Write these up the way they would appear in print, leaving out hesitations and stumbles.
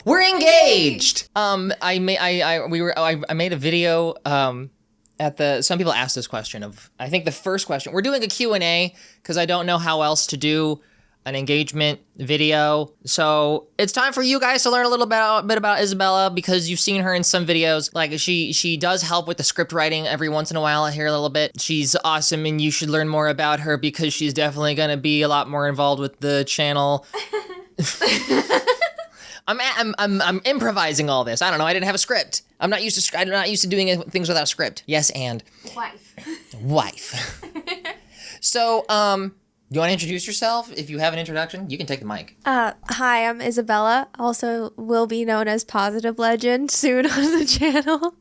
We're engaged. I made a video some people asked this question of, I think the first question, we're doing a Q&A because I don't know how else to do an engagement video. So it's time for you guys to learn a little bit about Isabella, because you've seen her in some videos. Like she does help with the script writing every once in a while. I hear a little bit. She's awesome, and you should learn more about her because she's definitely going to be a lot more involved with the channel. I'm improvising all this. I don't know. I didn't have a script. I'm not used to doing things without a script. Yes, and wife. So, you want to introduce yourself? If you have an introduction, you can take the mic. Hi, I'm Isabella. Also will be known as Positive Legend soon on the channel.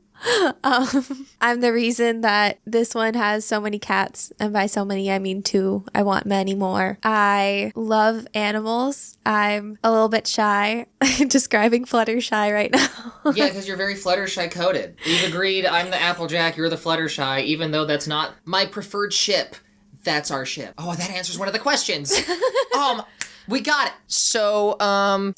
I'm the reason that this one has so many cats, and by so many I mean 2. I want many more. I love animals. I'm a little bit shy. Describing Fluttershy right now. Yeah, because you're very Fluttershy coded. We've agreed. I'm the Applejack. You're the Fluttershy, even though that's not my preferred ship. That's our ship. Oh, that answers one of the questions. We got it. So,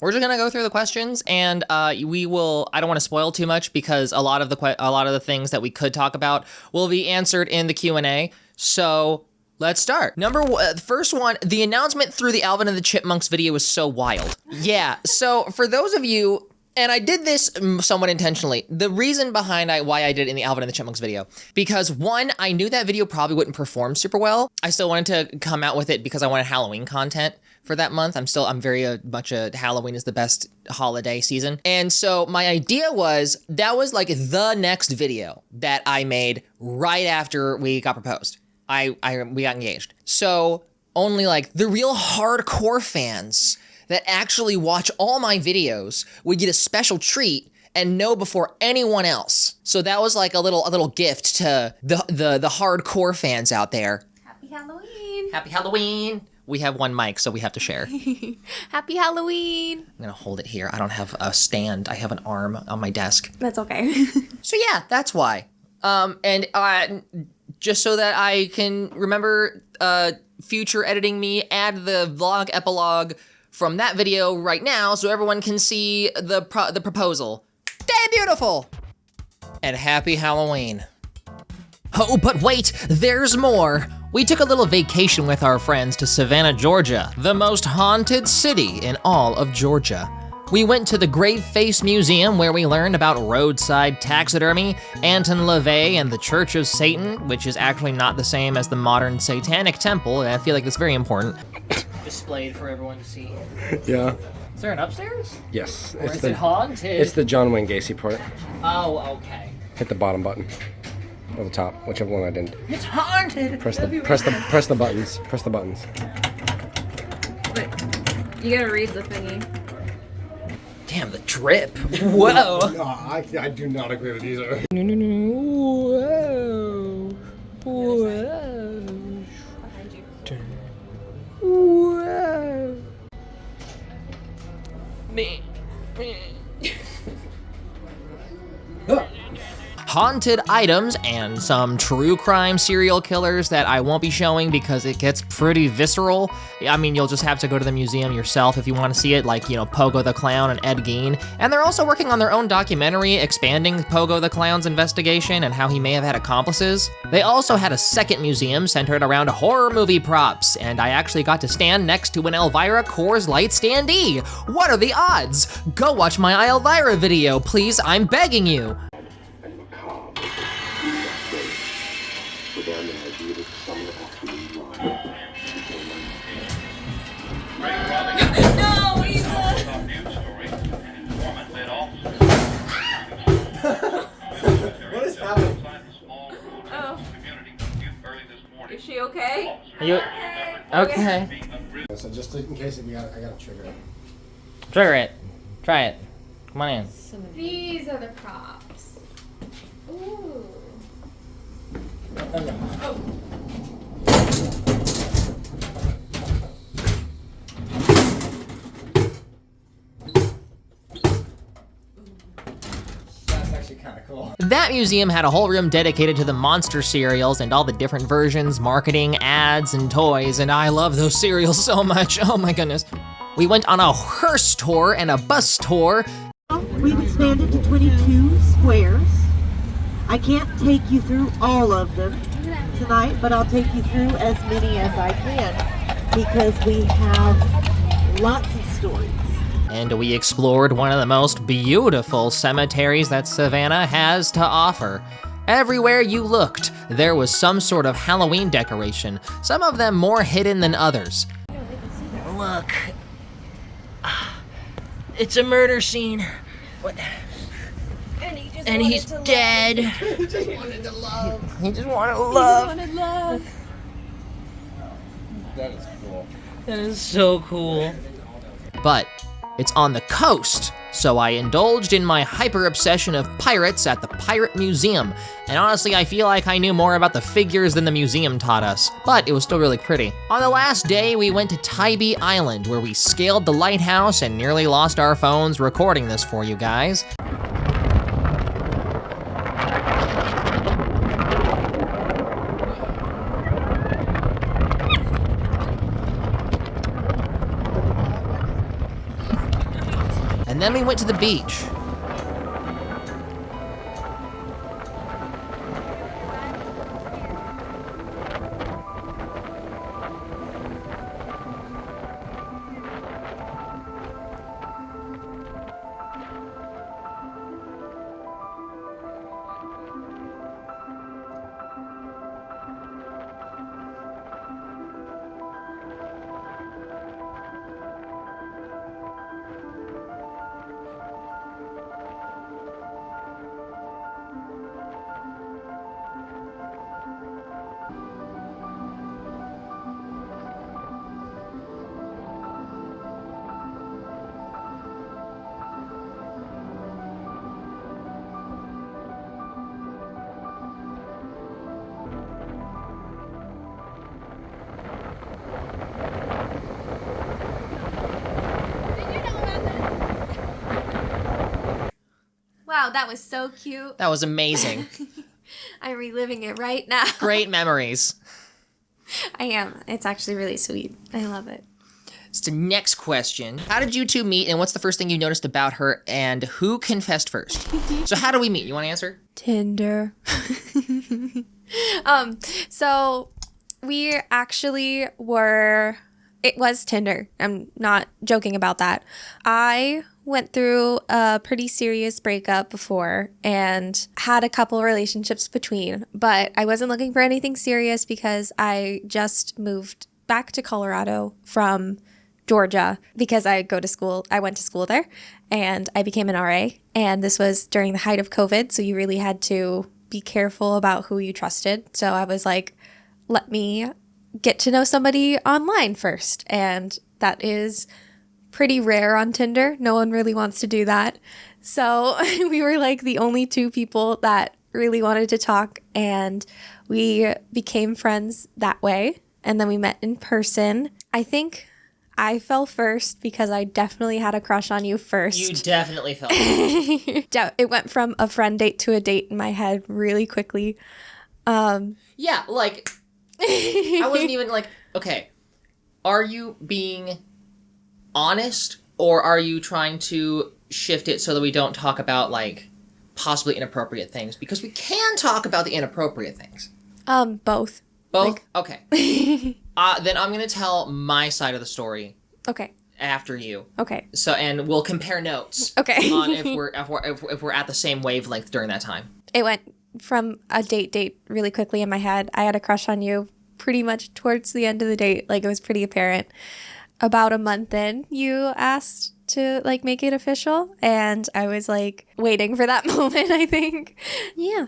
we're just gonna go through the questions, and we will. I don't want to spoil too much because a lot of the things that we could talk about will be answered in the Q&A. So let's start. First one, the announcement through the Alvin and the Chipmunks video was so wild. Yeah. So for those of you. And I did this somewhat intentionally. The reason behind why I did it in the Alvin and the Chipmunks video, because one, I knew that video probably wouldn't perform super well. I still wanted to come out with it because I wanted Halloween content for that month. I'm very much a Halloween is the best holiday season. And so my idea was, that was like the next video that I made right after we got proposed. We got engaged. So only like the real hardcore fans that actually watch all my videos would get a special treat and know before anyone else. So that was like a little gift to the hardcore fans out there. Happy Halloween. Happy Halloween. We have one mic, so we have to share. Happy Halloween. I'm gonna hold it here. I don't have a stand. I have an arm on my desk. That's okay. So yeah, that's why. And just so that I can remember future editing me, add the vlog epilogue from that video right now so everyone can see the proposal. Day beautiful! And happy Halloween. Oh, but wait, there's more. We took a little vacation with our friends to Savannah, Georgia, the most haunted city in all of Georgia. We went to the Grave Face Museum, where we learned about roadside taxidermy, Anton LaVey and the Church of Satan, which is actually not the same as the modern Satanic Temple, and I feel like that's very important. Displayed for everyone to see. Yeah. Is there an upstairs? Yes. Or is it haunted? It's the John Wayne Gacy part. Oh, okay. Hit the bottom button. Or the top, whichever one I didn't. It's haunted! Press the buttons. Press the buttons. Wait, you gotta read the thingy. Damn, the drip. Whoa. No, I do not agree with these. Whoa. Whoa. Behind you. Whoa. Haunted items and some true crime serial killers that I won't be showing because it gets pretty visceral. I mean, you'll just have to go to the museum yourself if you want to see it, like, you know, Pogo the Clown and Ed Gein. And they're also working on their own documentary expanding Pogo the Clown's investigation and how he may have had accomplices. They also had a second museum centered around horror movie props, and I actually got to stand next to an Elvira Coors Light standee. What are the odds? Go watch my Elvira video, please, I'm begging you. What is happening? Oh. Is she okay? Are you okay? So just in case I gotta trigger it. Trigger it. Try it. Come on in. These are the props. Ooh. That's actually kind of cool. That museum had a whole room dedicated to the monster cereals and all the different versions, marketing, ads, and toys, and I love those cereals so much. Oh my goodness. We went on a hearse tour and a bus tour. We've expanded to 22 squares. I can't take you through all of them tonight, but I'll take you through as many as I can because we have lots of stories. And we explored one of the most beautiful cemeteries that Savannah has to offer. Everywhere you looked, there was some sort of Halloween decoration, some of them more hidden than others. Look. It's a murder scene. What? And he's dead. He just wanted to love. He just wanted love. That is cool. That is so cool. But it's on the coast, so I indulged in my hyper-obsession of pirates at the Pirate Museum. And honestly, I feel like I knew more about the figures than the museum taught us, but it was still really pretty. On the last day, we went to Tybee Island, where we scaled the lighthouse and nearly lost our phones recording this for you guys. And then we went to the beach. Wow, that was so cute. That was amazing. I'm reliving it right now. Great memories. I am. It's actually really sweet. I love it. So next question. How did you two meet, and what's the first thing you noticed about her, and who confessed first? So how do we meet? You want to answer? Tinder. So we actually were, it was Tinder. I'm not joking about that. I went through a pretty serious breakup before and had a couple relationships between, but I wasn't looking for anything serious because I just moved back to Colorado from Georgia because I went to school there and I became an RA. And this was during the height of COVID. So you really had to be careful about who you trusted. So I was like, let me get to know somebody online first. And that is pretty rare on Tinder. No one really wants to do that. So we were like the only two people that really wanted to talk. And we became friends that way. And then we met in person. I think I fell first because I definitely had a crush on you first. You definitely felt It went from a friend date to a date in my head really quickly. Yeah, like, I wasn't even like, okay, are you being honest or are you trying to shift it so that we don't talk about, like, possibly inappropriate things? Because we can talk about the inappropriate things. Both. Both? Okay. Then I'm going to tell my side of the story. Okay. After you. Okay. So, and we'll compare notes. Okay. On if we're at the same wavelength during that time. It went from a date really quickly in my head. I had a crush on you pretty much towards the end of the date. Like, it was pretty apparent. About a month in, you asked to, like, make it official. And I was, like, waiting for that moment, I think. Yeah.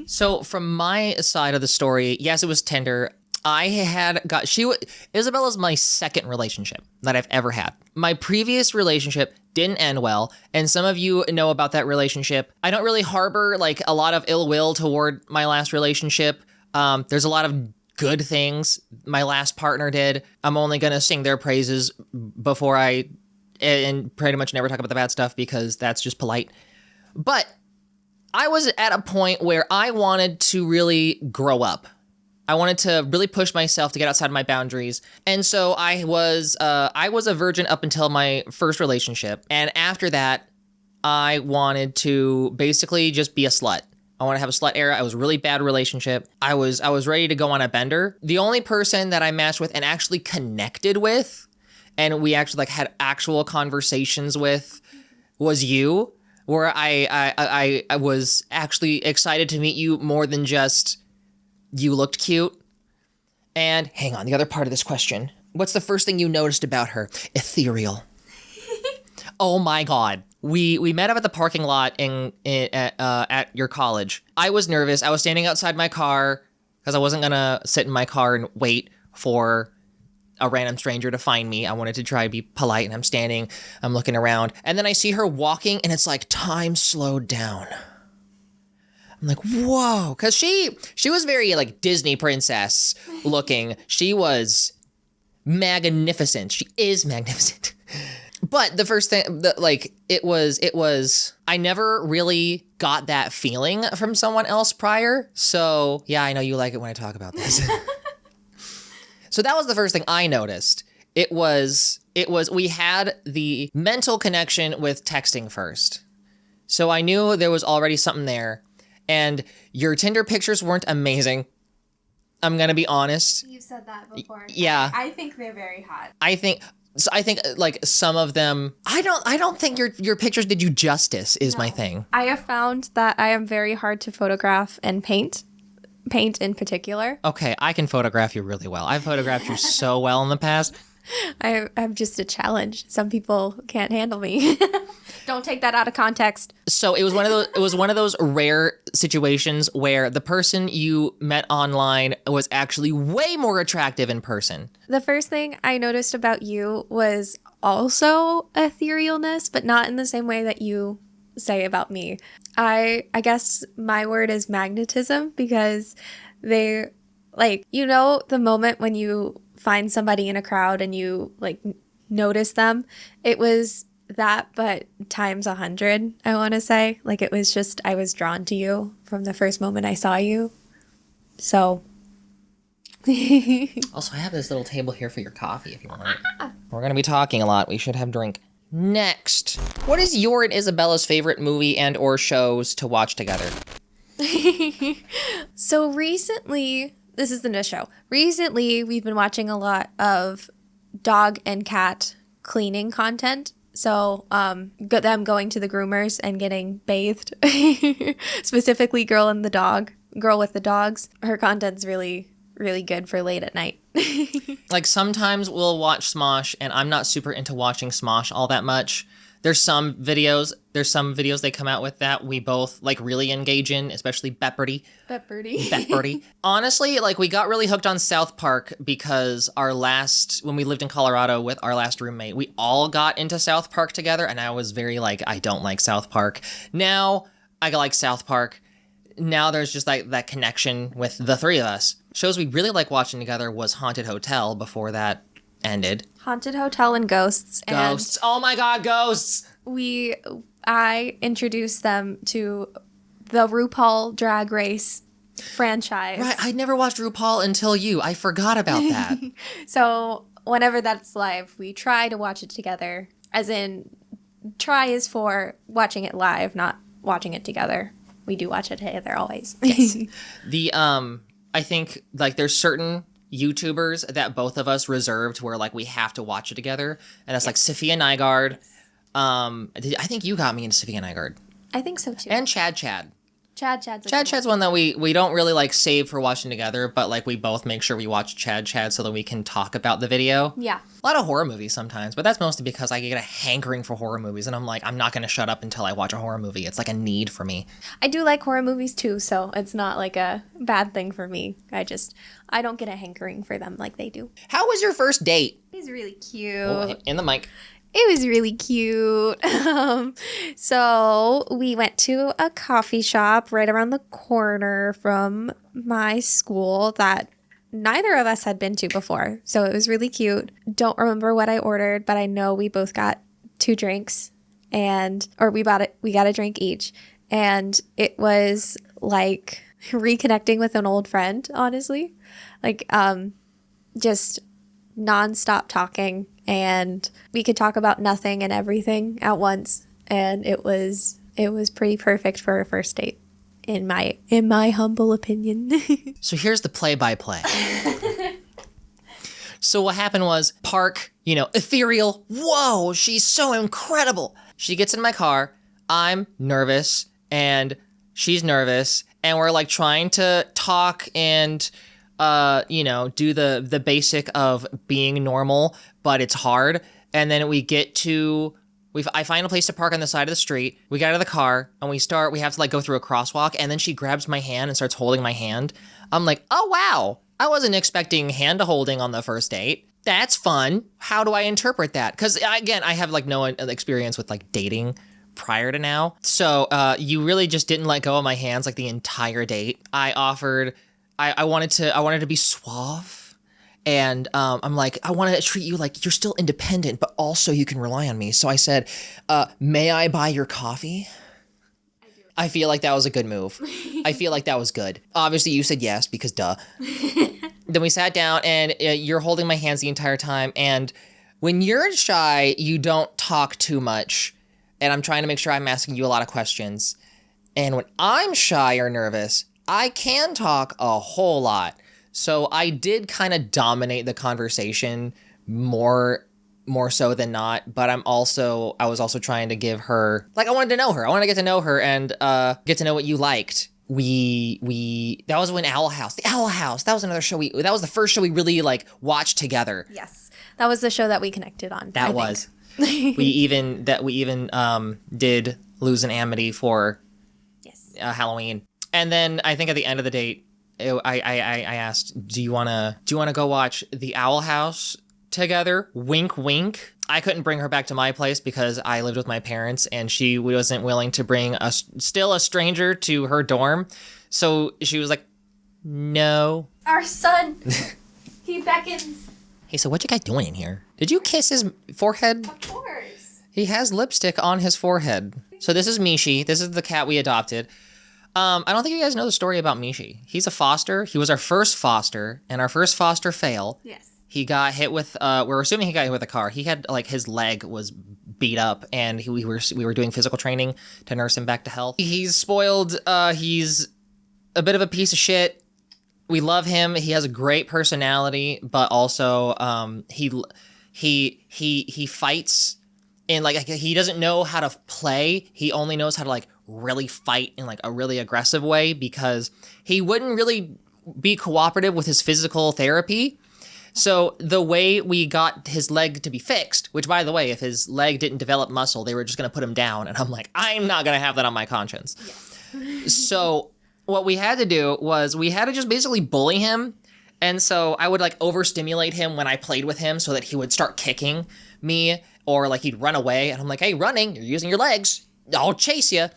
So from my side of the story, yes, it was Tinder. Isabella's my second relationship that I've ever had. My previous relationship didn't end well, and some of you know about that relationship. I don't really harbor like a lot of ill will toward my last relationship. There's a lot of good things my last partner did. I'm only gonna sing their praises before and pretty much never talk about the bad stuff because that's just polite. But I was at a point where I wanted to really grow up. I wanted to really push myself to get outside my boundaries. And so I was a virgin up until my first relationship. And after that, I wanted to basically just be a slut. I want to have a slut era. I was a really bad relationship. I was ready to go on a bender. The only person that I matched with and actually connected with, and we actually like had actual conversations with, was you, where I was actually excited to meet you more than just you looked cute. And hang on, the other part of this question. What's the first thing you noticed about her? Ethereal. Oh my God. We met up at the parking lot at your college. I was nervous. I was standing outside my car because I wasn't gonna sit in my car and wait for a random stranger to find me. I wanted to try to be polite, and I'm looking around, and then I see her walking, and it's like time slowed down. I'm like, whoa, because she was very like Disney princess looking. She was magnificent. She is magnificent. But the first thing, it was, I never really got that feeling from someone else prior. So yeah, I know you like it when I talk about this. So that was the first thing I noticed. It was, we had the mental connection with texting first. So I knew there was already something there. And your Tinder pictures weren't amazing. I'm going to be honest. You've said that before. Yeah. I think they're very hot. I think like some of them, I don't think your pictures did you justice is my thing. I have found that I am very hard to photograph and paint in particular. Okay, I can photograph you really well. I've photographed you so well in the past. I'm just a challenge. Some people can't handle me. Don't take that out of context. So it was one of those rare situations where the person you met online was actually way more attractive in person. The first thing I noticed about you was also etherealness, but not in the same way that you say about me. I guess my word is magnetism, because they, like, you know, the moment when you find somebody in a crowd and you like notice them, it was that, but times 100. I want to say, like, it was just, I was drawn to you from the first moment I saw you. So also, I have this little table here for your coffee if you want it. We're going to be talking a lot. We should have drink. Next, what is your and Isabella's favorite movie and or shows to watch together? So recently, this is the new show. Recently, we've been watching a lot of dog and cat cleaning content. So them going to the groomers and getting bathed. Specifically Girl with the Dogs. Her content's really, really good for late at night. Like sometimes we'll watch Smosh, and I'm not super into watching Smosh all that much. There's some videos they come out with that we both like really engage in, especially Bepperty. Honestly, like we got really hooked on South Park because when we lived in Colorado with our last roommate, we all got into South Park together, and I was very like, I don't like South Park. Now I like South Park. Now there's just like that connection with the three of us. Shows we really like watching together was Haunted Hotel before that ended. Haunted Hotel and Ghosts. Ghosts. Oh my God, Ghosts. I introduced them to the RuPaul Drag Race franchise. Right, I never watched RuPaul until you. I forgot about that. So whenever that's live, we try to watch it together. As in, try is for watching it live, not watching it together. We do watch it together always. Yes. I think like there's certain YouTubers that both of us reserved where like we have to watch it together, and that's like Sophia Nygaard. I think you got me into Sophia Nygaard. I think so too. And Chad's one that we don't really like save for watching together, but like we both make sure we watch Chad so that we can talk about the video. Yeah. A lot of horror movies sometimes, but that's mostly because I get a hankering for horror movies, and I'm like, I'm not going to shut up until I watch a horror movie. It's like a need for me. I do like horror movies too, so it's not like a bad thing for me. I don't get a hankering for them like they do. How was your first date? It was really cute. Oh, in the mic. It was really cute. So we went to a coffee shop right around the corner from my school that neither of us had been to before. So it was really cute. Don't remember what I ordered, but I know we both got 2 drinks we got a drink each. And it was like reconnecting with an old friend, honestly. Like, just nonstop talking, and we could talk about nothing and everything at once, and it was pretty perfect for a first date, in my humble opinion. So here's the play-by-play. So what happened was, Park, ethereal, whoa, she's so incredible. She gets in my car, I'm nervous, and she's nervous, and we're like trying to talk and, do the basic of being normal, but it's hard. And then I find a place to park on the side of the street. We get out of the car and we have to like go through a crosswalk, and then she grabs my hand and starts holding my hand. I'm like, oh wow, I wasn't expecting hand holding on the first date. That's fun. How do I interpret that? Because again, I have like no experience with like dating prior to now. So you really just didn't let go of my hands like the entire date. I wanted to be suave. And I'm like, I want to treat you like you're still independent, but also you can rely on me. So I said, may I buy your coffee? I feel like that was a good move. I feel like that was good. Obviously, you said yes because duh. Then we sat down, and you're holding my hands the entire time. And when you're shy, you don't talk too much. And I'm trying to make sure I'm asking you a lot of questions. And when I'm shy or nervous, I can talk a whole lot. So I did kind of dominate the conversation more so than not, but I was also trying to give her, like, I wanted to know her. I wanted to get to know her and get to know what you liked. That was when Owl House, that was another show that was the first show we really like watched together. Yes. That was the show that we connected on. That was. we even did Lose an Amity for Halloween. And then I think at the end of the date, I asked, do you wanna go watch The Owl House together? Wink, wink. I couldn't bring her back to my place because I lived with my parents, and she wasn't willing to bring still a stranger to her dorm. So she was like, no. Our son, he beckons. Hey, so what you guys doing in here? Did you kiss his forehead? Of course. He has lipstick on his forehead. So this is Mishi. This is the cat we adopted. I don't think you guys know the story about Mishi. He's a foster. He was our first foster, and our first foster fail. Yes. He got hit with, we're assuming he got hit with a car. He had, like, his leg was beat up, and we were doing physical training to nurse him back to health. He's spoiled. He's a bit of a piece of shit. We love him. He has a great personality, but also he fights in, like, he doesn't know how to play. He only knows how to, like, really fight in, like, a really aggressive way, because he wouldn't really be cooperative with his physical therapy. So the way we got his leg to be fixed, which, by the way, if his leg didn't develop muscle, they were just going to put him down. And I'm like, I'm not going to have that on my conscience. Yes. So what we had to do was we had to just basically bully him. And so I would, like, overstimulate him when I played with him so that he would start kicking me, or, like, he'd run away. And I'm like, hey, running, you're using your legs. I'll chase you.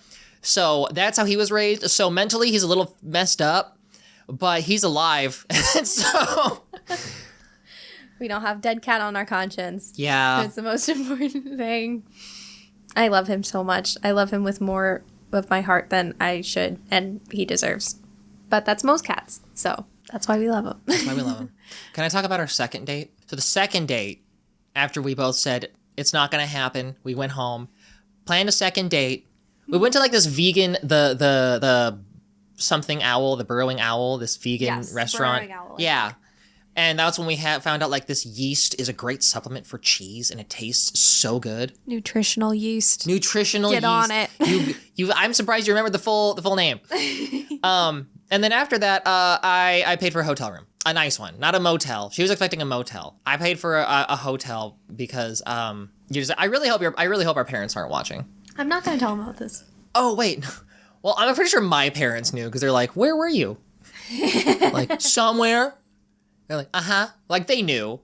So that's how he was raised. So mentally, he's a little messed up, but he's alive. And so... We don't have dead cat on our conscience. Yeah. That's the most important thing. I love him so much. I love him with more of my heart than I should, and he deserves. But that's most cats, so that's why we love him. That's why we love him. Can I talk about our second date? So the second date, after we both said, it's not going to happen, we went home, planned a second date. We went to, like, this vegan, the something owl, the burrowing owl, this vegan restaurant. Burrowing owl. Yeah. And that's when we found out, like, this yeast is a great supplement for cheese, and it tastes so good. Nutritional yeast. Nutritional yeast. Get on it. I'm surprised you remembered the full name. And then after that, I paid for a hotel room, a nice one, not a motel. She was expecting a motel. I paid for a hotel because I really hope our parents aren't watching. I'm not gonna tell them about this. Oh wait, well, I'm pretty sure my parents knew, because they're like, "Where were you?" Like, somewhere. They're like, like, they knew.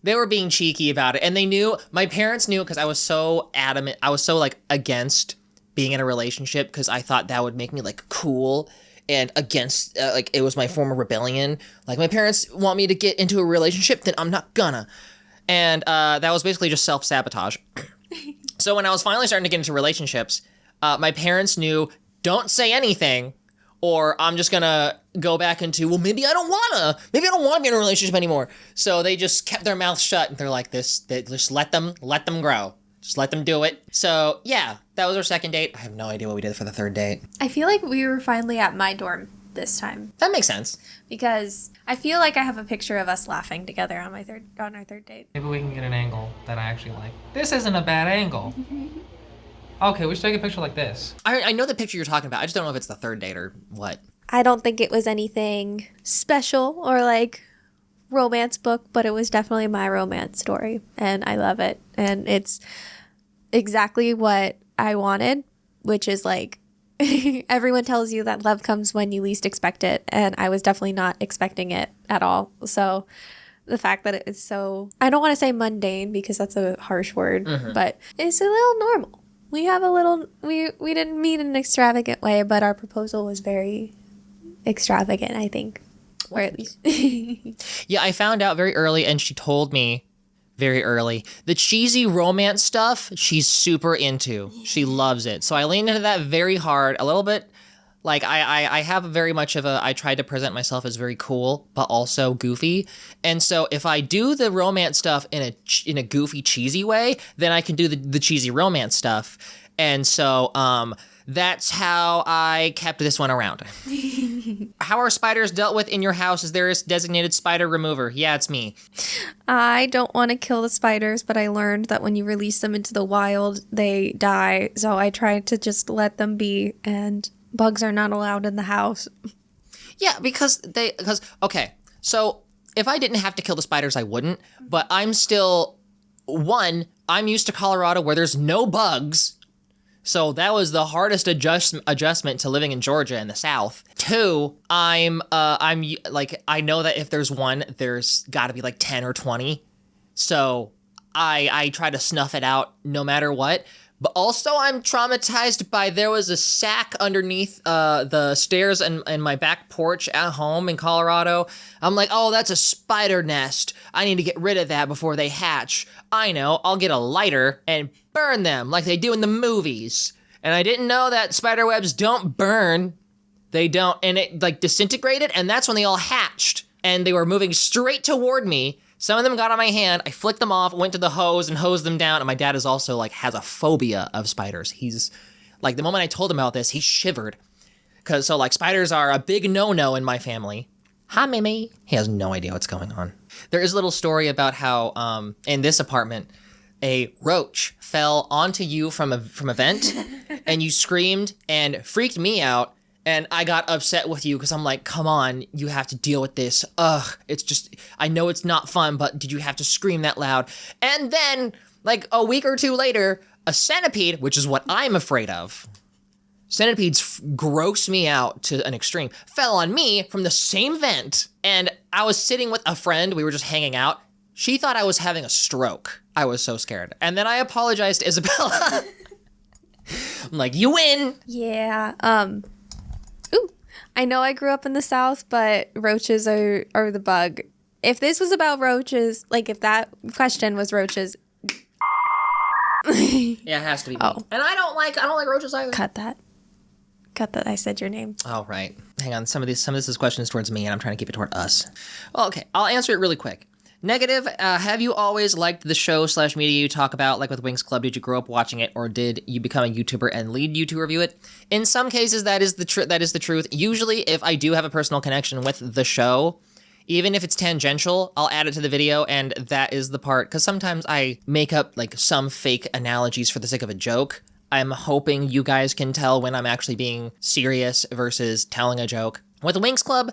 They were being cheeky about it, and they knew. My parents knew, because I was so adamant. I was so, like, against being in a relationship, because I thought that would make me, like, cool, and against, like, it was my form of rebellion. Like, my parents want me to get into a relationship, then I'm not gonna. And that was basically just self-sabotage. So when I was finally starting to get into relationships, my parents knew, don't say anything, or I'm just gonna go back into, well, maybe I don't wanna be in a relationship anymore. So they just kept their mouths shut, and they're like this, they just let them grow. Just let them do it. So yeah, that was our second date. I have no idea what we did for the third date. I feel like we were finally at my dorm this time That makes sense. because I feel like I have a picture of us laughing together on our third date. Maybe we can get an angle that I actually like. This isn't a bad angle. Okay, we should take a picture like this. I know the picture you're talking about. I just don't know if it's the third date or what. I don't think it was anything special or like romance book, but it was definitely my romance story, and I love it. And it's exactly what I wanted, which is like everyone tells you that love comes when you least expect it, and I was definitely not expecting it at all. So the fact that it's so, I don't want to say mundane because that's a harsh word, but it's a little normal. We have a little, we didn't meet in an extravagant way, but our proposal was very extravagant, I think. Or at least. Yeah, I found out very early, and she told me very early, the cheesy romance stuff she's super into. She loves it. So I leaned into that very hard, a little bit. Like, I have very much of a, I tried to present myself as very cool, but also goofy. And so if I do the romance stuff in a goofy, cheesy way, then I can do the cheesy romance stuff. And so that's how I kept this one around. How are spiders dealt with in your house? Is there a designated spider remover? Yeah, it's me. I don't want to kill the spiders, but I learned that when you release them into the wild, they die. So I tried to just let them be, and bugs are not allowed in the house. Yeah, because okay, so if I didn't have to kill the spiders, I wouldn't, but I'm still, one, I'm used to Colorado where there's no bugs, so that was the hardest adjustment to living in Georgia in the South. Two, I'm like, I know that if there's one, there's gotta be like 10 or 20, so I try to snuff it out no matter what. But also I'm traumatized by, there was a sack underneath the stairs and my back porch at home in Colorado. I'm like, oh, that's a spider nest. I need to get rid of that before they hatch. I know, I'll get a lighter and burn them like they do in the movies. And I didn't know that spider webs don't burn. They don't, and it like disintegrated, and that's when they all hatched. And they were moving straight toward me. Some of them got on my hand, I flicked them off, went to the hose and hosed them down, and my dad is also like, has a phobia of spiders. He's like, the moment I told him about this, he shivered. Cause so like spiders are a big no-no in my family. Hi, Mimi. He has no idea what's going on. There is a little story about how in this apartment, a roach fell onto you from a vent, and you screamed and freaked me out. And I got upset with you because I'm like, come on, you have to deal with this. Ugh, it's just, I know it's not fun, but did you have to scream that loud? And then, like a week or two later, a centipede, which is what I'm afraid of, centipedes gross me out to an extreme, fell on me from the same vent. And I was sitting with a friend, we were just hanging out. She thought I was having a stroke. I was so scared. And then I apologized to Isabella. I'm like, you win. Yeah. I know I grew up in the South, but roaches are the bug. If this was about roaches, like if that question was roaches. Yeah, it has to be me. Oh. And I don't like roaches either. Cut that. I said your name. Oh, right. Hang on. Some of this is questions towards me, and I'm trying to keep it toward us. Well, okay. I'll answer it really quick. Negative, have you always liked the show / media you talk about, like with Winx Club? Did you grow up watching it, or did you become a YouTuber and lead you to review it? In some cases, that is the truth. Usually, if I do have a personal connection with the show, even if it's tangential, I'll add it to the video, and that is the part, because sometimes I make up like some fake analogies for the sake of a joke. I'm hoping you guys can tell when I'm actually being serious versus telling a joke. With Winx Club,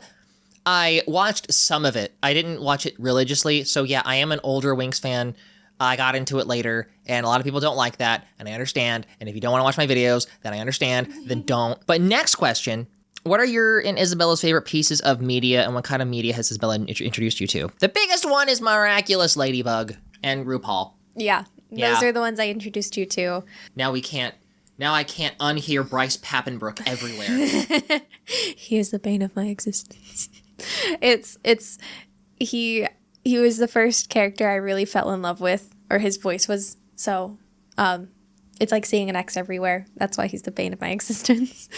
I watched some of it. I didn't watch it religiously, so yeah, I am an older Winx fan. I got into it later, and a lot of people don't like that, and I understand. And if you don't want to watch my videos, then I understand, then don't. But next question, what are your and Isabella's favorite pieces of media, and what kind of media has Isabella introduced you to? The biggest one is Miraculous Ladybug and RuPaul. Yeah. Those are the ones I introduced you to. Now I can't unhear Bryce Papenbrook everywhere. He is the bane of my existence. He was the first character I really fell in love with, or his voice was so It's like seeing an ex everywhere. That's why he's the bane of my existence.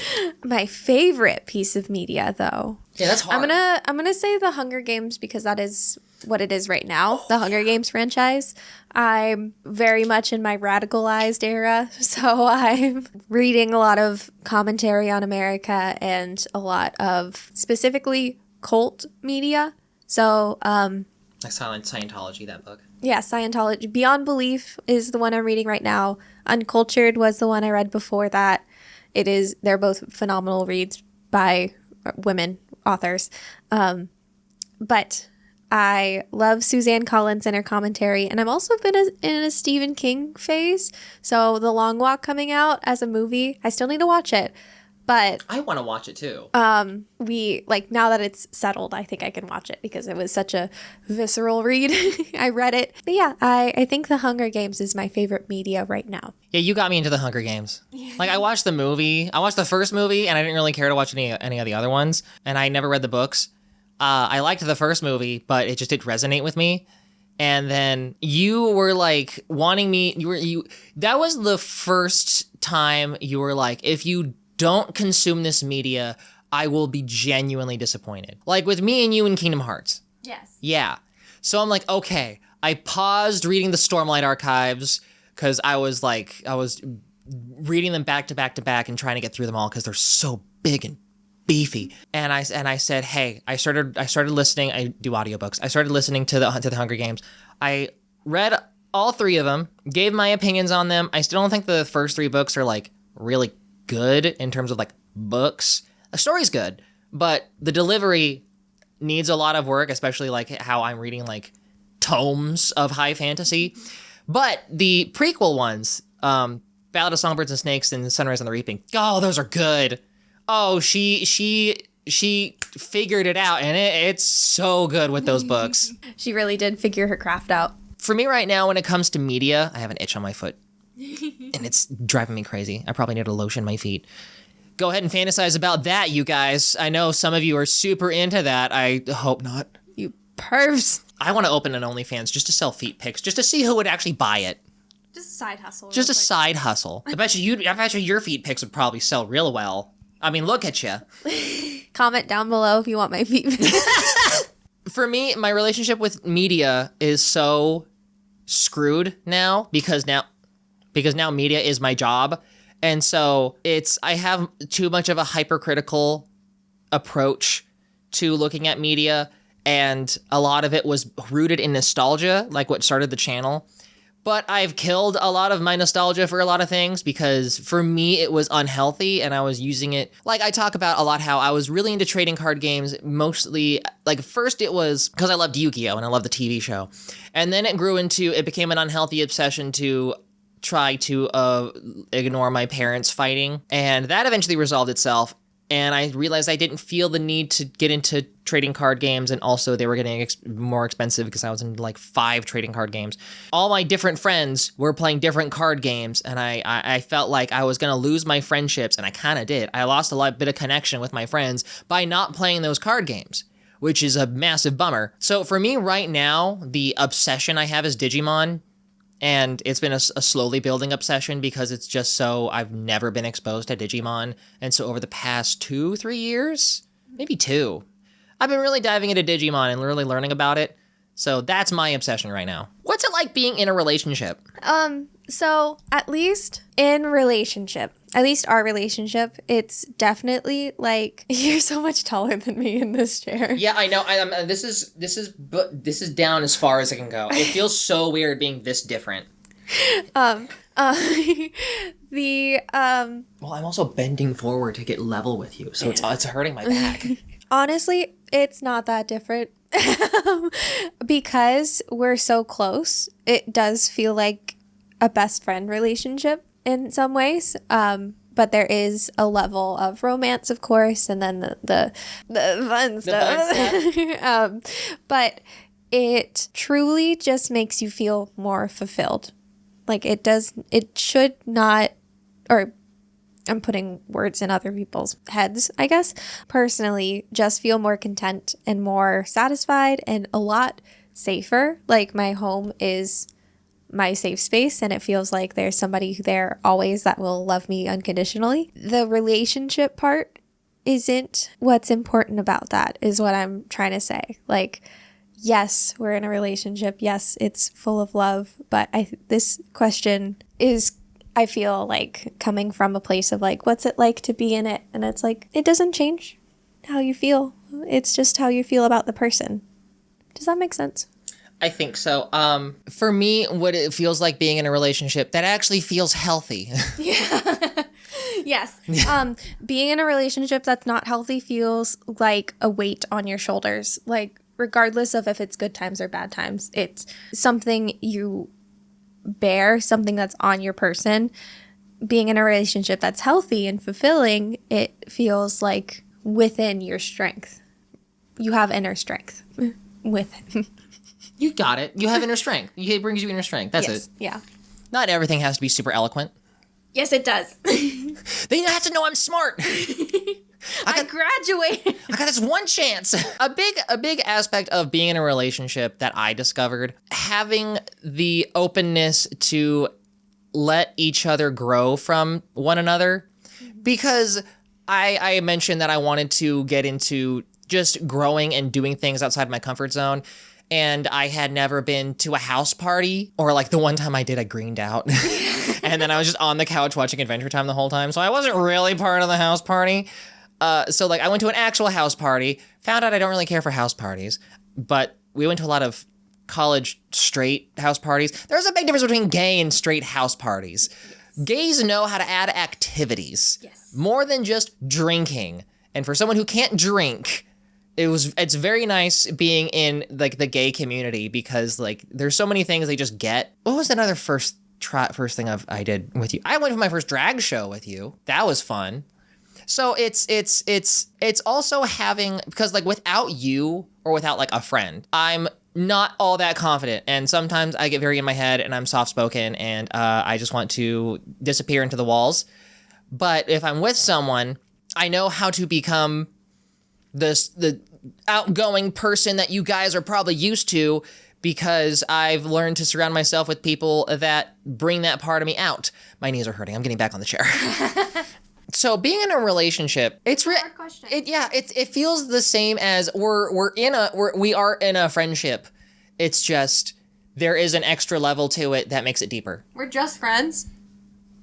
My favorite piece of media, though. Yeah, that's hard. I'm gonna say The Hunger Games because that is what it is right now. The Hunger Games franchise. I'm very much in my radicalized era, so I'm reading a lot of commentary on America and a lot of specifically cult media. So, Like Scientology, that book. yeah, Scientology. Beyond Belief is the one I'm reading right now. Uncultured was the one I read before that. They're both phenomenal reads by women authors. But I love Suzanne Collins and her commentary, and I've also been in a Stephen King phase. So The Long Walk coming out as a movie, I still need to watch it. But I want to watch it too. now that it's settled, I think I can watch it because it was such a visceral read. I read it. But yeah, I think The Hunger Games is my favorite media right now. Yeah, you got me into the Hunger Games. Like, I watched the movie. I watched the first movie, and I didn't really care to watch any of the other ones. And I never read the books. I liked the first movie, but it just didn't resonate with me. And then you were like wanting me. That was the first time you were like, if you don't consume this media, I will be genuinely disappointed. Like with me and you in Kingdom Hearts. Yes. Yeah. So I'm like, okay. I paused reading the Stormlight archives because I was reading them back to back to back and trying to get through them all because they're so big and beefy. And I said, hey, I started listening. I do audiobooks. I started listening to the Hunger Games. I read all 3 of them, gave my opinions on them. I still don't think the first 3 books are like really good in terms of like books. The story's good, but the delivery needs a lot of work, especially like how I'm reading like tomes of high fantasy. But the prequel ones, Ballad of Songbirds and Snakes and Sunrise on the Reaping, oh, those are good. Oh, she figured it out, and it's so good with those books. She really did figure her craft out. For me right now, when it comes to media, I have an itch on my foot. And it's driving me crazy. I probably need to lotion my feet. Go ahead and fantasize about that, you guys. I know some of you are super into that. I hope not. You pervs. I want to open an OnlyFans just to sell feet pics, just to see who would actually buy it. Just a side hustle. Just a side hustle. I bet you your feet pics would probably sell real well. I mean, look at you. Comment down below if you want my feet. For me, my relationship with media is so screwed now because now media is my job. And so I have too much of a hypercritical approach to looking at media. And a lot of it was rooted in nostalgia, like what started the channel. But I've killed a lot of my nostalgia for a lot of things because for me, it was unhealthy and I was using it. Like I talk about a lot how I was really into trading card games, mostly like first it was because I loved Yu-Gi-Oh! And I loved the TV show. And then it became an unhealthy obsession to try to ignore my parents fighting. And that eventually resolved itself. And I realized I didn't feel the need to get into trading card games. And also they were getting more expensive because I was in like 5 trading card games. All my different friends were playing different card games. And I felt like I was going to lose my friendships. And I kind of did. I lost a bit of connection with my friends by not playing those card games, which is a massive bummer. So for me right now, the obsession I have is Digimon. And it's been a slowly building obsession because it's just I've never been exposed to Digimon. And so over the past 2-3 years, maybe 2, I've been really diving into Digimon and really learning about it. So that's my obsession right now. What's it like being in a relationship? So at least our relationship, it's definitely like you're so much taller than me in this chair. Yeah, I know. This is down as far as I can go. It feels so weird being this different. Well, I'm also bending forward to get level with you, so it's hurting my back. Honestly, it's not that different. Because we're so close, it does feel like a best friend relationship in some ways. But there is a level of romance, of course, and then the fun stuff. But it truly just makes you feel more fulfilled. Like it should not, or I'm putting words in other people's heads, I guess. Personally, just feel more content and more satisfied and a lot safer. Like my home is my safe space, and it feels like there's somebody there always that will love me unconditionally. The relationship part isn't what's important about that, is what I'm trying to say. Like, yes, we're in a relationship. Yes, it's full of love. But this question is, I feel like, coming from a place of like, what's it like to be in it? And it's like, it doesn't change how you feel. It's just how you feel about the person. Does that make sense? I think so. For me, what it feels like being in a relationship that actually feels healthy. Yes. Being in a relationship that's not healthy feels like a weight on your shoulders. Like, regardless of if it's good times or bad times, it's something you bear, something that's on your person. Being in a relationship that's healthy and fulfilling, it feels like within your strength. You have inner strength with. You got it. You have inner strength. It brings you inner strength. That's it. Yeah. Not everything has to be super eloquent. Yes, it does. They have to know I'm smart. I graduated. I got this one chance. A big aspect of being in a relationship that I discovered, having the openness to let each other grow from one another. Because I mentioned that I wanted to get into just growing and doing things outside my comfort zone. And I had never been to a house party, or like the one time I did, I greened out. And then I was just on the couch watching Adventure Time the whole time. So I wasn't really part of the house party. So like I went to an actual house party, found out I don't really care for house parties, but we went to a lot of college straight house parties. There's a big difference between gay and straight house parties. Gays know how to add activities. Yes. More than just drinking. And for someone who can't drink, it's very nice being in like the gay community, because like there's so many things they just get. What was another first thing I did with you? I went to my first drag show with you. That was fun. So it's also having, because like without you or without like a friend, I'm not all that confident, and sometimes I get very in my head and I'm soft spoken and I just want to disappear into the walls. But if I'm with someone, I know how to become the outgoing person that you guys are probably used to, because I've learned to surround myself with people that bring that part of me out. My knees are hurting. I'm getting back on the chair. So being in a relationship, it feels the same as we are in a friendship. It's just there is an extra level to it that makes it deeper. We're just friends?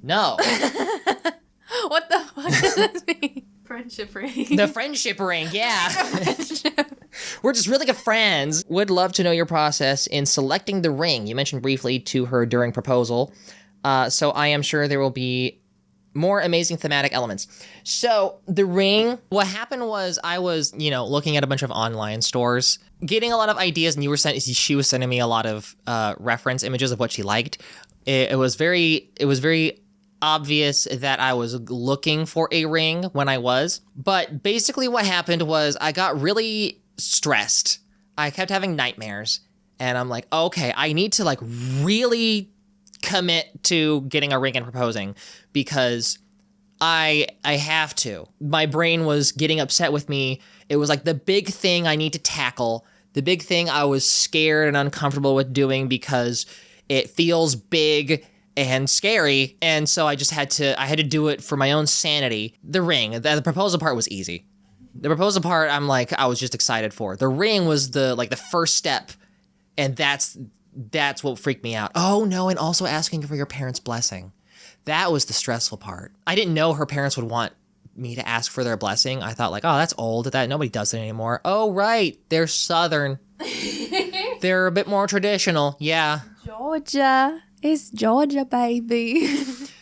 No. What the fuck does this mean? Friendship ring. The friendship ring, yeah. We're just really good friends. Would love to know your process in selecting the ring. You mentioned briefly to her during proposal. So I am sure there will be more amazing thematic elements. So the ring, what happened was I was, looking at a bunch of online stores, getting a lot of ideas, and she was sending me a lot of reference images of what she liked. It was very obvious that I was looking for a ring when I was. But basically what happened was I got really stressed. I kept having nightmares, and I'm like, okay, I need to like really commit to getting a ring and proposing, because I have to. My brain was getting upset with me. It was like the big thing I need to tackle, the big thing I was scared and uncomfortable with doing because it feels big and scary, and so I had to do it for my own sanity. The ring, the proposal part was easy. The proposal part, I was just excited for. The ring was the first step, and that's what freaked me out. Oh no, and also asking for your parents' blessing. That was the stressful part. I didn't know her parents would want me to ask for their blessing. I thought like, oh, that's old. That nobody does it anymore. Oh right, they're Southern. They're a bit more traditional. Yeah. Georgia. It's Georgia, baby.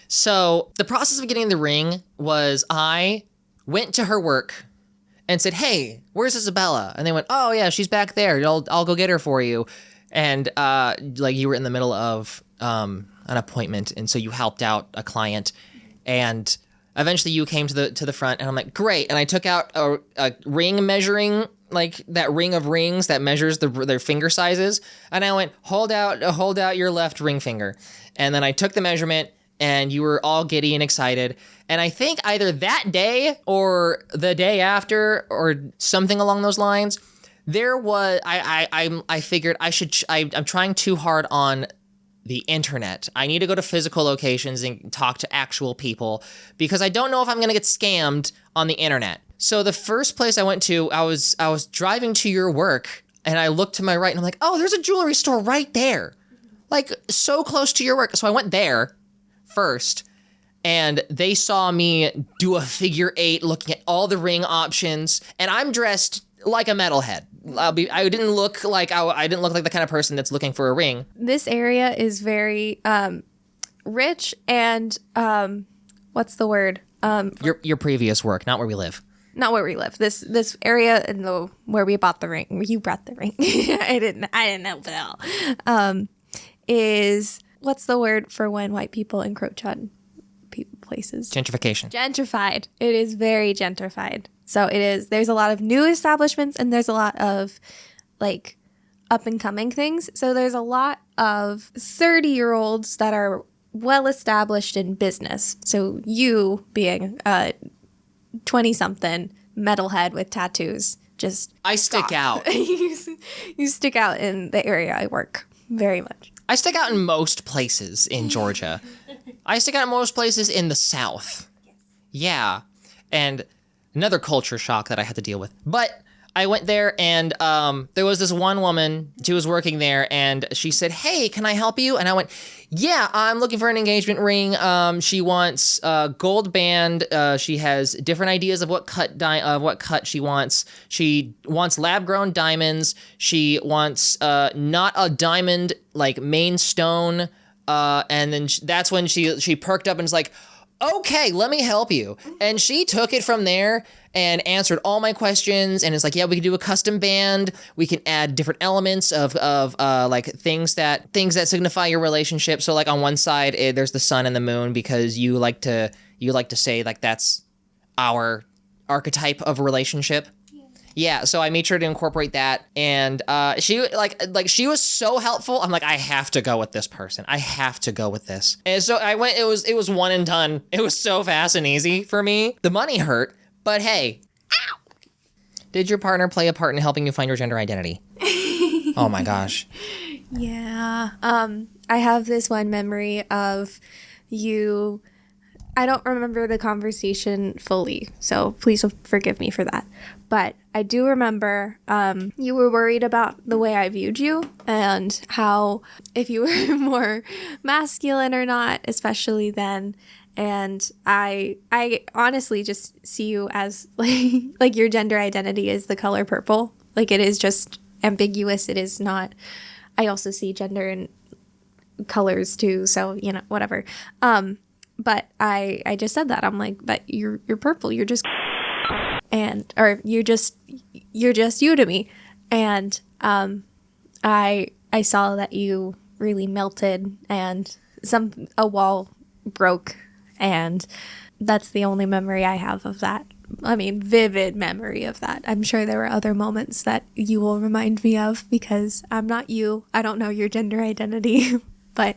So the process of getting the ring was I went to her work and said, hey, where's Isabella? And they went, oh yeah, she's back there. I'll go get her for you. And you were in the middle of an appointment, and so you helped out a client, and eventually you came to the front, and I'm like, great. And I took out a ring measuring, like that ring of rings that measures their finger sizes, and I went, hold out your left ring finger. And then I took the measurement, and you were all giddy and excited. And I think either that day or the day after or something along those lines, there was I figured I'm trying too hard on the internet. I need to go to physical locations and talk to actual people because I don't know if I'm going to get scammed on the internet. So the first place I went to, I was driving to your work and I looked to my right and I'm like, oh, there's a jewelry store right there. Like so close to your work. So I went there first and they saw me do a figure 8 looking at all the ring options and I'm dressed like a metalhead. I didn't look like the kind of person that's looking for a ring. This area is very rich and what's the word? Your previous work, not where we live. Not where we live. This area and where we bought the ring. You brought the ring. I didn't know, Bill. Is what's the word for when white people encroach on places? Gentrification. Gentrified. It is very gentrified. So it is. There's a lot of new establishments and there's a lot of like up and coming things. So there's a lot of 30-year-olds that are well established in business. So you being a 20-something metalhead with tattoos, just I stick out. you stick out in the area I work very much. I stick out in most places in Georgia. I stick out in most places in the South. Yeah. And another culture shock that I had to deal with. But I went there and there was this one woman, she was working there and she said, hey, can I help you? And I went, yeah, I'm looking for an engagement ring. She wants gold band. She has different ideas of what cut she wants. She wants lab-grown diamonds. She wants not a diamond, like main stone. And then that's when she perked up and was like, okay, let me help you. And she took it from there and answered all my questions and it's like, yeah, we can do a custom band. We can add different elements of like things that signify your relationship. So like on one side, there's the sun and the moon because you like to say like that's our archetype of a relationship. Yeah, so I made sure to incorporate that, and she she was so helpful. I'm like, I have to go with this person. I have to go with this. And so I went. It was one and done. It was so fast and easy for me. The money hurt, but hey, ow! Did your partner play a part in helping you find your gender identity? Oh my gosh. Yeah. I have this one memory of you. I don't remember the conversation fully, so please forgive me for that. But I do remember you were worried about the way I viewed you and how if you were more masculine or not, especially then. And I honestly just see you as like your gender identity is the color purple. Like it is just ambiguous. It is not. I also see gender in colors too, so whatever. But I just said that. I'm like, but you're purple. You're just or you're just you to me. And I saw that you really melted and a wall broke, and that's the only memory I have of that. I mean, vivid memory of that. I'm sure there were other moments that you will remind me of because I'm not you. I don't know your gender identity, but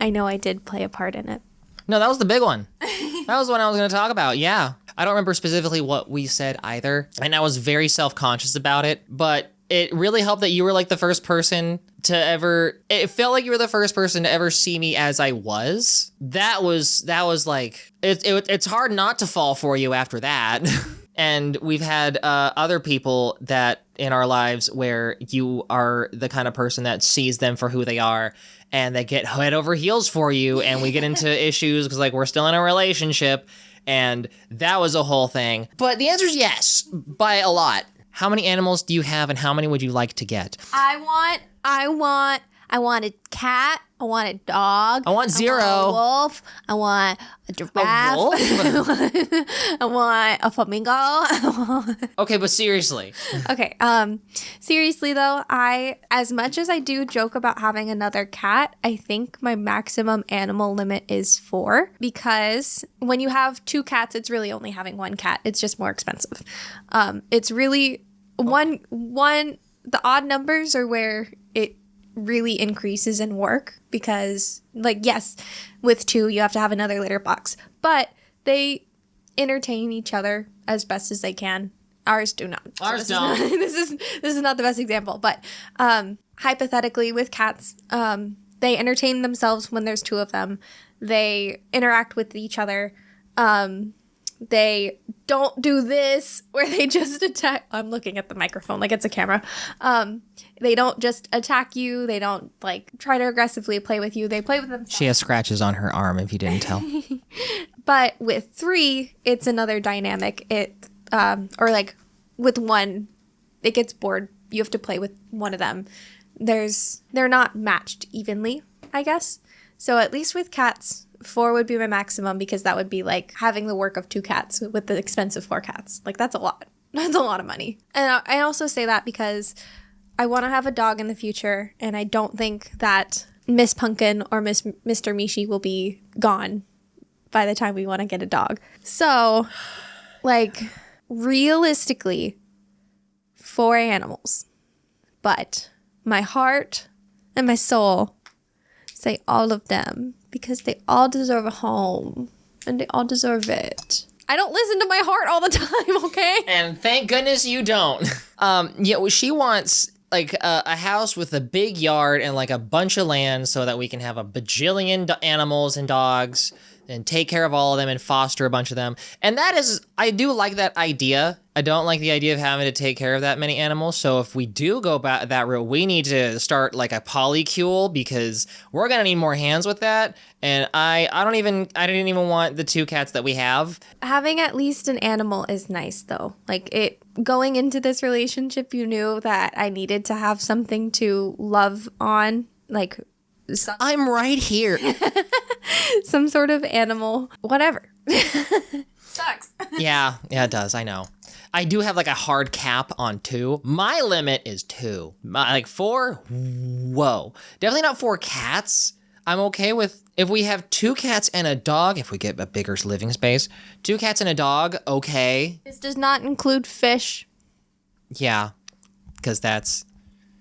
I know I did play a part in it. No, that was the big one. That was the one I was going to talk about. Yeah. I don't remember specifically what we said either. And I was very self-conscious about it. But it really helped that you were like the first person to ever... It felt like you were the first person to ever see me as I was. That was like... It's hard not to fall for you after that. And we've had other people that in our lives where you are the kind of person that sees them for who they are. And they get head over heels for you, and we get into issues because, like, we're still in a relationship, and that was a whole thing. But the answer is yes, by a lot. How many animals do you have, and how many would you like to get? I want a cat. I want a dog. I want 0. I want a wolf. I want a giraffe. A wolf? I want a flamingo. Okay, but seriously. Okay. Seriously though, as much as I do joke about having another cat, I think my maximum animal limit is 4 because when you have 2 cats, it's really only having 1 cat. It's just more expensive. It's really one. The odd numbers are where it really increases in work because, like, yes, with 2 you have to have another litter box, but they entertain each other as best as they can. Ours do not. Ours don't. This is not the best example, but hypothetically with cats, They entertain themselves when there's 2 of them. They interact with each other. They don't do this where they just attack. I'm looking at the microphone like it's a camera. They don't just attack you. They don't like try to aggressively play with you. They play with themselves. She has scratches on her arm, if you didn't tell. But with 3, it's another dynamic. Or like with 1, it gets bored. You have to play with one of them. They're not matched evenly, I guess. So at least with cats, 4 would be my maximum because that would be like having the work of 2 cats with the expense of 4 cats. Like that's a lot. That's a lot of money. And I also say that because I want to have a dog in the future, and I don't think that Miss Pumpkin or Mr. Mishi will be gone by the time we want to get a dog. So, like, realistically, 4 animals. But my heart and my soul say all of them because they all deserve a home and they all deserve it. I don't listen to my heart all the time, okay? And thank goodness you don't. She wants like a house with a big yard and like a bunch of land so that we can have a bajillion animals and dogs and take care of all of them and foster a bunch of them. And that is, I do like that idea. I don't like the idea of having to take care of that many animals. So if we do go back that route, we need to start like a polycule because we're gonna need more hands with that. And I didn't even want the 2 cats that we have. Having at least an animal is nice though. Like going into this relationship, you knew that I needed to have something to love on, like I'm right here. some sort of animal, whatever. Sucks. Yeah, it does. I know. I do have like a hard cap on 2. My limit is 2. Like 4, whoa. Definitely not 4 cats. I'm okay with if we have 2 cats and a dog, if we get a bigger living space. 2 cats and a dog, okay. This does not include fish. Yeah, because that's...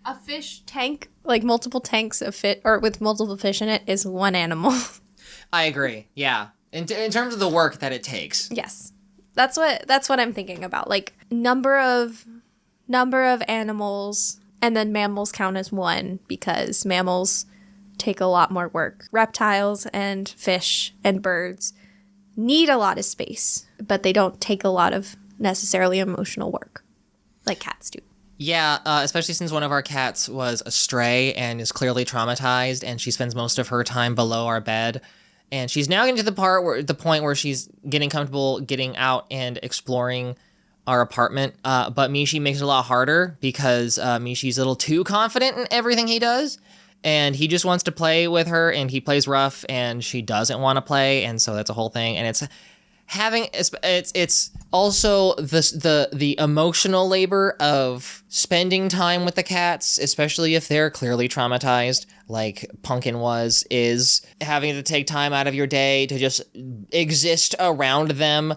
A fish tank, like multiple tanks of fish, or with multiple fish in it, is 1 animal. I agree, yeah. In terms of the work that it takes. Yes. That's what I'm thinking about. Like number of animals, and then mammals count as 1 because mammals take a lot more work. Reptiles and fish and birds need a lot of space, but they don't take a lot of necessarily emotional work like cats do. Yeah, especially since one of our cats was a stray and is clearly traumatized, and she spends most of her time below our bed. And she's now getting to the point where she's getting comfortable getting out and exploring our apartment. But Mishi makes it a lot harder because Mishi's a little too confident in everything he does. And he just wants to play with her, and he plays rough, and she doesn't want to play, and so that's a whole thing. And it's also the emotional labor of spending time with the cats, especially if they're clearly traumatized, like Pumpkin is having to take time out of your day to just exist around them.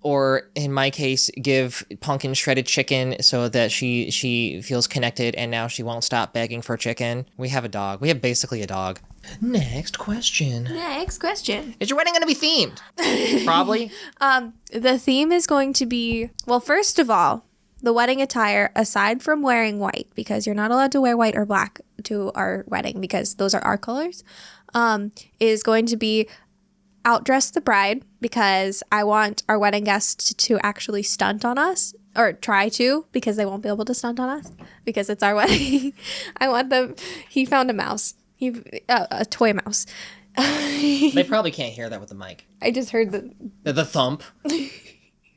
Or in my case, give Pumpkin shredded chicken so that she feels connected, and now she won't stop begging for chicken. We have a dog. We have basically a dog. Next question. Next question. Is your wedding going to be themed? Probably. The theme is going to be, well, first of all, the wedding attire, aside from wearing white, because you're not allowed to wear white or black to our wedding because those are our colors, is going to be outdress the bride, because I want our wedding guests to actually stunt on us, or try to, because they won't be able to stunt on us because it's our wedding. I want them. He found a mouse. A toy mouse. They probably can't hear that with the mic. I just heard The thump.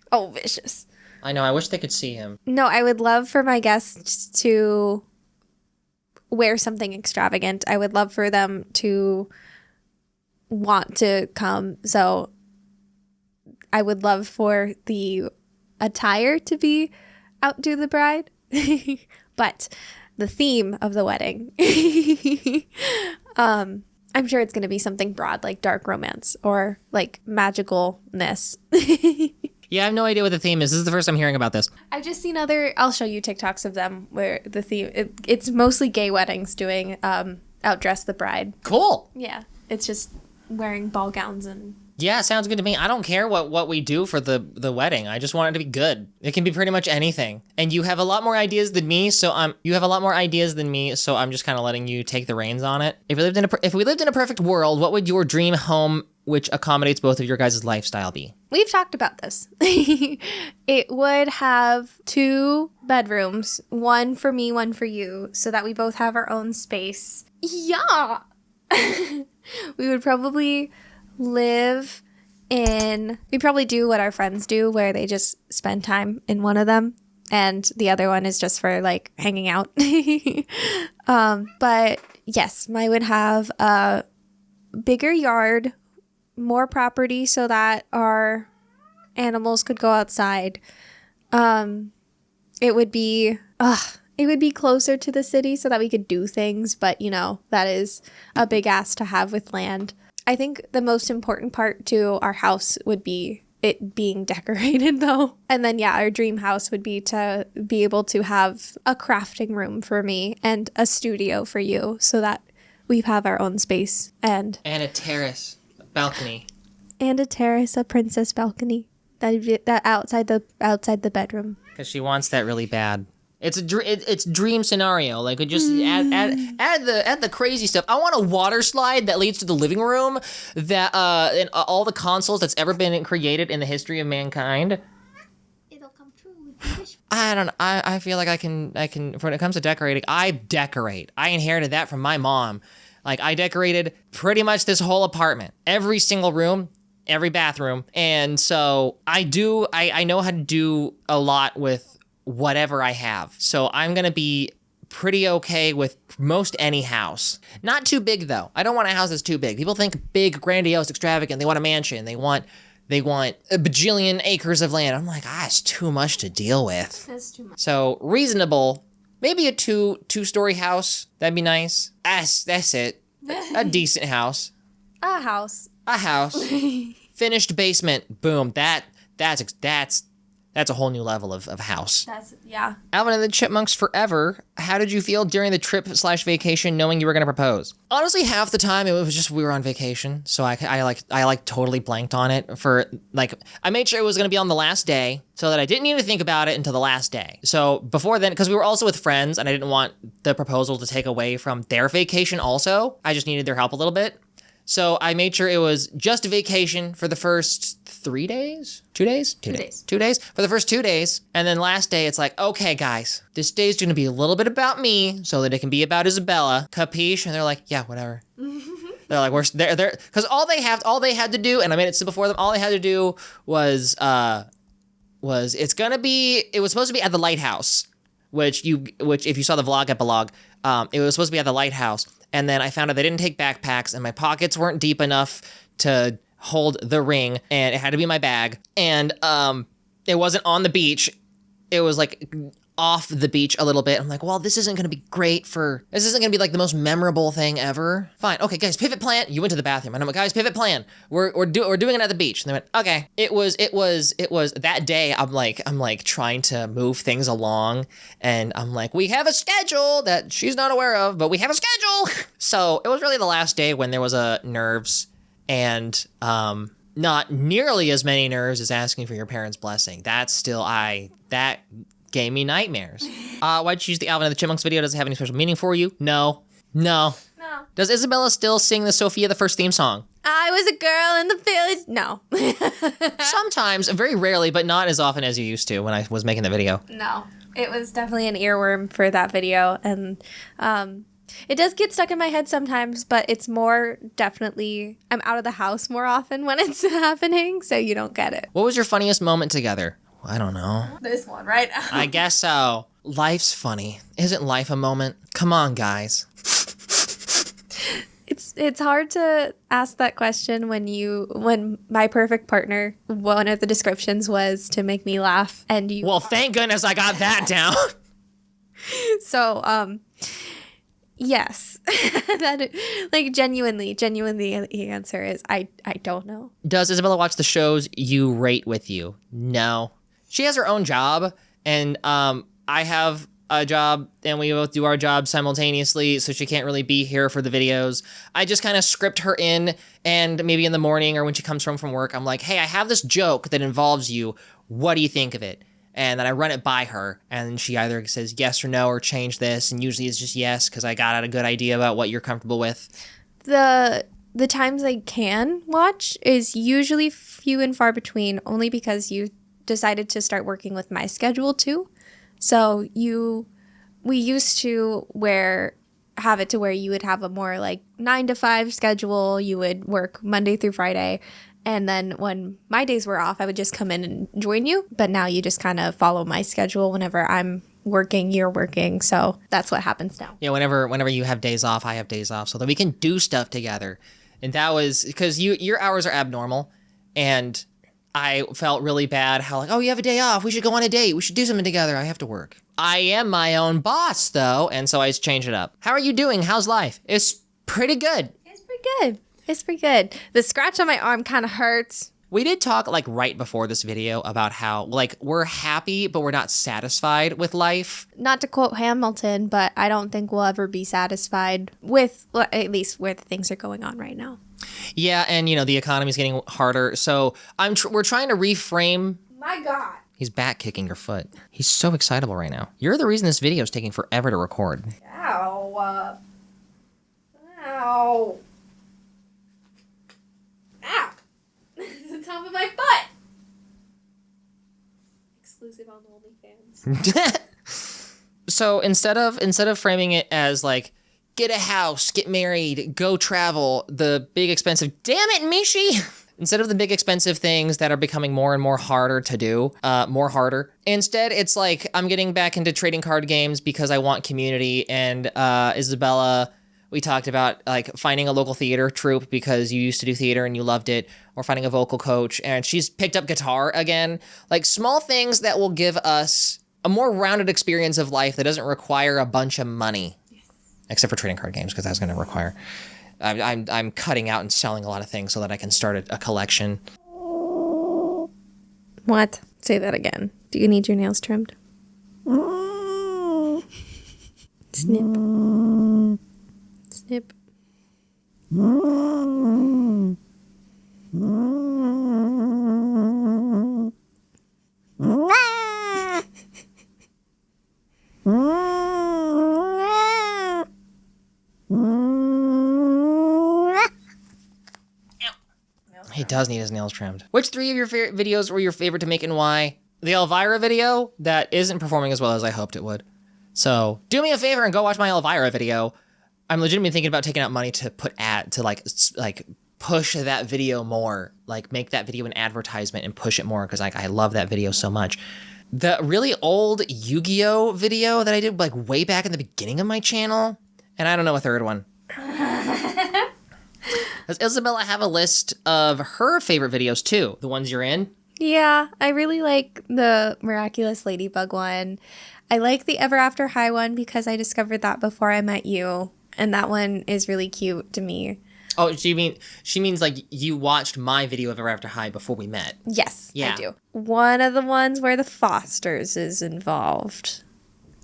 Oh, vicious. I know. I wish they could see him. No, I would love for my guests to wear something extravagant. I would love for them to want to come. So I would love for the attire to be outdo the bride. But the theme of the wedding, I'm sure it's going to be something broad, like dark romance or like magicalness. Yeah, I have no idea what the theme is. This is the first I'm hearing about this. I've just seen I'll show you TikToks of them where the theme, it's mostly gay weddings doing outdress the bride. Cool. Yeah, it's just wearing ball gowns and Yeah, sounds good to me. I don't care what we do for the wedding. I just want it to be good. It can be pretty much anything. And you have a lot more ideas than me, so I'm just kind of letting you take the reins on it. If we lived in a perfect world, what would your dream home which accommodates both of your guys' lifestyle be? We've talked about this. It would have 2 bedrooms, one for me, one for you, so that we both have our own space. Yeah. We would probably we probably do what our friends do, where they just spend time in one of them and the other one is just for like hanging out. But yes, mine would have a bigger yard, more property so that our animals could go outside. It would be closer to the city so that we could do things, but that is a big ask to have with land. I think the most important part to our house would be it being decorated though. And then our dream house would be to be able to have a crafting room for me and a studio for you so that we have our own space and a terrace, a balcony. And a terrace, a princess balcony. That outside the bedroom. Because she wants that really bad. It's dream scenario. Like, we just add the crazy stuff. I want a water slide that leads to the living room that and all the consoles that's ever been created in the history of mankind. It'll come true. I don't know. I feel like I can when it comes to decorating, I decorate. I inherited that from my mom. Like, I decorated pretty much this whole apartment, every single room, every bathroom, and so I know how to do a lot with whatever I have. So I'm gonna be pretty okay with most any house. Not too big though. I don't want a house that's too big. People think big, grandiose, extravagant. They want a mansion. They want a bajillion acres of land. I'm like, it's too much to deal with. That's too much. So reasonable. Maybe a two-story house. That'd be nice. That's it. A decent house. A house. Finished basement. Boom. That's a whole new level of house. Alvin and the Chipmunks forever. How did you feel during the trip/vacation knowing you were going to propose? Honestly, half the time it was just we were on vacation. So I totally blanked on it I made sure it was going to be on the last day so that I didn't need to think about it until the last day. So before then, because we were also with friends and I didn't want the proposal to take away from their vacation also. I just needed their help a little bit. So I made sure it was just a vacation for the first 3 days? 2 days? 2 days. 2 days? For the first 2 days. And then last day, it's like, okay, guys, this day's going to be a little bit about me so that it can be about Isabella. Capiche? And they're like, yeah, whatever. They're like, they're, because all they had to do, and I made it simple for them, all they had to do was it was supposed to be at the lighthouse, which if you saw the vlog epilogue, it was supposed to be at the lighthouse. And then I found out they didn't take backpacks and my pockets weren't deep enough to hold the ring and it had to be in my bag. And it wasn't on the beach. It was like off the beach a little bit. I'm like, well, this isn't going to be this isn't going to be like the most memorable thing ever. Fine. Okay, guys, pivot plan. You went to the bathroom. And I'm like, guys, pivot plan. We're doing it at the beach. And they went, okay. It was that day. I'm like trying to move things along. And I'm like, we have a schedule that she's not aware of, but we have a schedule. So it was really the last day when there was nerves and, not nearly as many nerves as asking for your parents' blessing. That gave me nightmares. Why'd you choose the Alvin and the Chipmunks video? Does it have any special meaning for you? No. Does Isabella still sing the Sophia the First theme song? I was a girl in the village. No. Sometimes, very rarely, but not as often as you used to when I was making the video. No. It was definitely an earworm for that video. And it does get stuck in my head sometimes, but it's more definitely, I'm out of the house more often when it's happening, so you don't get it. What was your funniest moment together? I don't know. This one, right? I guess so. Life's funny. Isn't life a moment? Come on, guys. It's hard to ask that question when my perfect partner, one of the descriptions was to make me laugh, and you. Well, thank goodness I got that down. So, yes. That, like, genuinely, the answer is I don't know. Does Isabella watch the shows you rate with you? No. She has her own job, and I have a job and we both do our jobs simultaneously, so she can't really be here for the videos. I just kind of script her in, and maybe in the morning or when she comes home from work, I'm like, hey, I have this joke that involves you. What do you think of it? And then I run it by her, and she either says yes or no or change this, and usually it's just yes because I got a good idea about what you're comfortable with. The times I can watch is usually few and far between, only because you decided to start working with my schedule too. So we used to have it to where you would have a more like 9 to 5 schedule. You would work Monday through Friday. And then when my days were off, I would just come in and join you. But now you just kind of follow my schedule. Whenever I'm working, you're working. So that's what happens now. Yeah, whenever you have days off, I have days off, so that we can do stuff together. And that was because your hours are abnormal, and I felt really bad how like, oh, you have a day off, we should go on a date, we should do something together. I have to work. I am my own boss though, and so I just changed it up. How are you doing? How's life? It's pretty good. It's pretty good. It's pretty good. The scratch on my arm kind of hurts. We did talk like right before this video about how like we're happy, but we're not satisfied with life. Not to quote Hamilton, but I don't think we'll ever be satisfied with, well, at least where things are going on right now. Yeah, and the economy's getting harder, so we're trying to reframe. My God. He's back kicking your foot. He's so excitable right now. You're the reason this video is taking forever to record. Ow. Ow. Ow. It's the top of my foot. Exclusive on OnlyFans. So instead of framing it as like, get a house, get married, go travel, the big expensive, damn it, Mishi! Instead of the big expensive things that are becoming more and more harder to do, instead it's like, I'm getting back into trading card games because I want community, and Isabella, we talked about like finding a local theater troupe because you used to do theater and you loved it, or finding a vocal coach, and she's picked up guitar again. Like small things that will give us a more rounded experience of life that doesn't require a bunch of money. Except for trading card games, because that's going to require... I'm cutting out and selling a lot of things so that I can start a collection. What? Say that again. Do you need your nails trimmed? Snip. Snip. He does need his nails trimmed. Which 3 of your favorite videos were your favorite to make and why? The Elvira video, that isn't performing as well as I hoped it would. So do me a favor and go watch my Elvira video. I'm legitimately thinking about taking out money to push that video more, like make that video an advertisement and push it more, because I love that video so much. The really old Yu-Gi-Oh video that I did like way back in the beginning of my channel, and I don't know a third one. Does Isabella have a list of her favorite videos too? The ones you're in? Yeah, I really like the Miraculous Ladybug one. I like the Ever After High one because I discovered that before I met you, and that one is really cute to me. Oh, she means like you watched my video of Ever After High before we met. Yes, Yeah. I do. One of the ones where the Fosters is involved.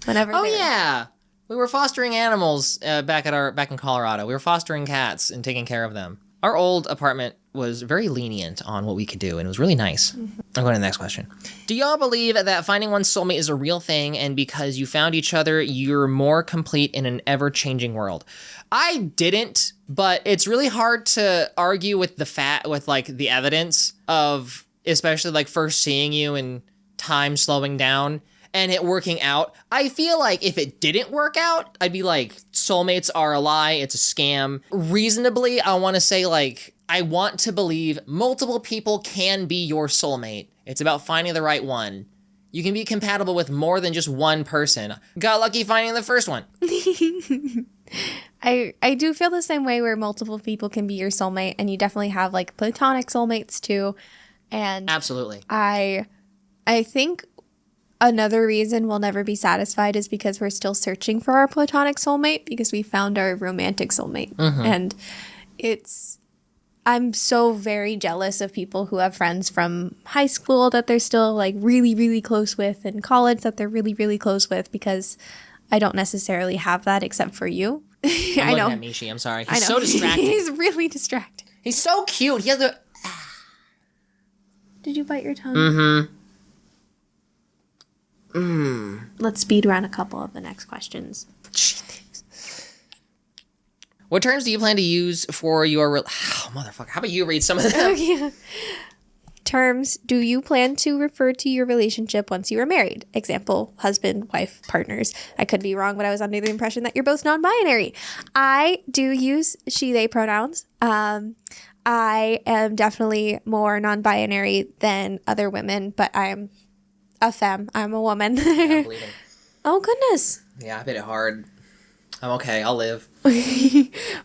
Oh yeah, we were fostering animals back in Colorado. We were fostering cats and taking care of them. Our old apartment was very lenient on what we could do, and it was really nice. Mm-hmm. I'm going to the next question. Do y'all believe that finding one's soulmate is a real thing, and because you found each other, you're more complete in an ever-changing world? I didn't, but it's really hard to argue with the evidence of, especially like first seeing you and time slowing down and it working out. I feel like if it didn't work out, I'd be like, soulmates are a lie, it's a scam. Reasonably, I want to say like, I want to believe multiple people can be your soulmate. It's about finding the right one. You can be compatible with more than just one person. Got lucky finding the first one. I do feel the same way, where multiple people can be your soulmate, and you definitely have like platonic soulmates too. And absolutely. I think another reason we'll never be satisfied is because we're still searching for our platonic soulmate, because we found our romantic soulmate. Mm-hmm. And I'm so very jealous of people who have friends from high school that they're still like really, really close with, and college that they're really, really close with, because I don't necessarily have that except for you. I know. Looking at Mishi, I'm sorry. I He's know. so distracting. He's really distracting. He's so cute. He has the. Did you bite your tongue? Let's speed run a couple of the next questions. What terms do you plan to use for your? Oh, motherfucker! How about you read some of them? Okay. Terms do you plan to refer to your relationship once you are married? Example, husband, wife, partners. I could be wrong, but I was under the impression that you're both non-binary. I do use she, they pronouns. I am definitely more non-binary than other women, but I'm a femme. I'm a woman. I'm bleeding. Oh, goodness. Yeah, I bit it hard. I'm okay. I'll live.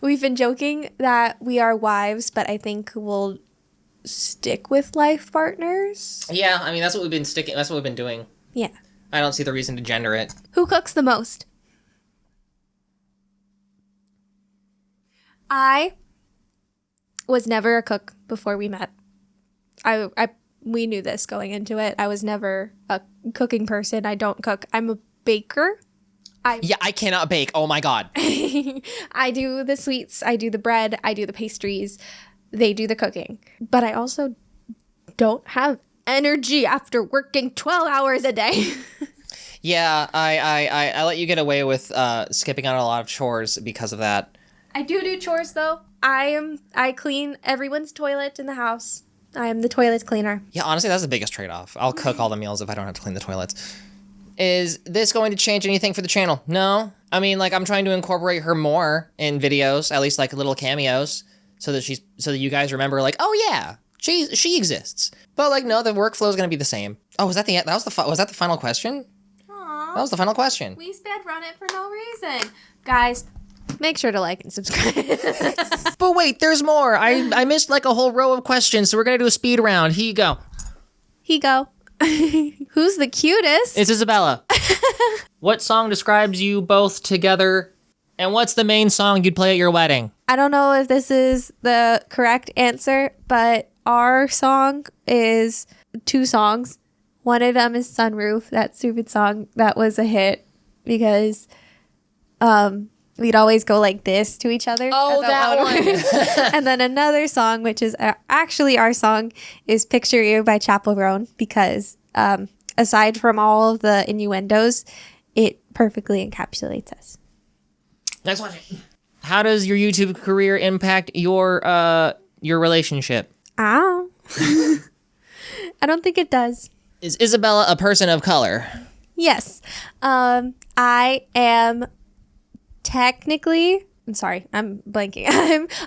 We've been joking that we are wives, but I think we'll stick with life partners. Yeah, I mean that's what we've been sticking. That's what we've been doing. Yeah. I don't see the reason to gender it. Who cooks the most? I was never a cook before we met. We knew this going into it. I was never a cooking person. I don't cook. I'm a baker. Yeah, I cannot bake. Oh my god. I do the sweets. I do the bread. I do the pastries. They do the cooking. But I also don't have energy after working 12 hours a day. Yeah, I let you get away with skipping out a lot of chores because of that. I do chores though. I clean everyone's toilet in the house. I am the toilet cleaner. Yeah, honestly, that's the biggest trade-off. I'll cook all the meals if I don't have to clean the toilets. Is this going to change anything for the channel? No. I mean, like, I'm trying to incorporate her more in videos, at least like little cameos, so that you guys remember, like, oh yeah, she exists. But like, no, the workflow is going to be the same. Oh, was that was that the final question? Aww. That was the final question. We sped run it for no reason. Guys, make sure to like and subscribe. But wait, there's more. I missed like a whole row of questions, so we're gonna do a speed round. Here you go. Who's the cutest? It's Isabella. What song describes you both together? And what's the main song you'd play at your wedding? I don't know if this is the correct answer, but our song is 2 songs. One of them is Sunroof, that stupid song that was a hit because we'd always go like this to each other. Oh, that one. And then another song, which is actually our song, is Picture You by Chappell Roan because aside from all of the innuendos, it perfectly encapsulates us. Next one. How does your YouTube career impact your relationship? Ow. I don't think it does. Is Isabella a person of color? Yes. I am technically, I'm sorry, I'm blanking.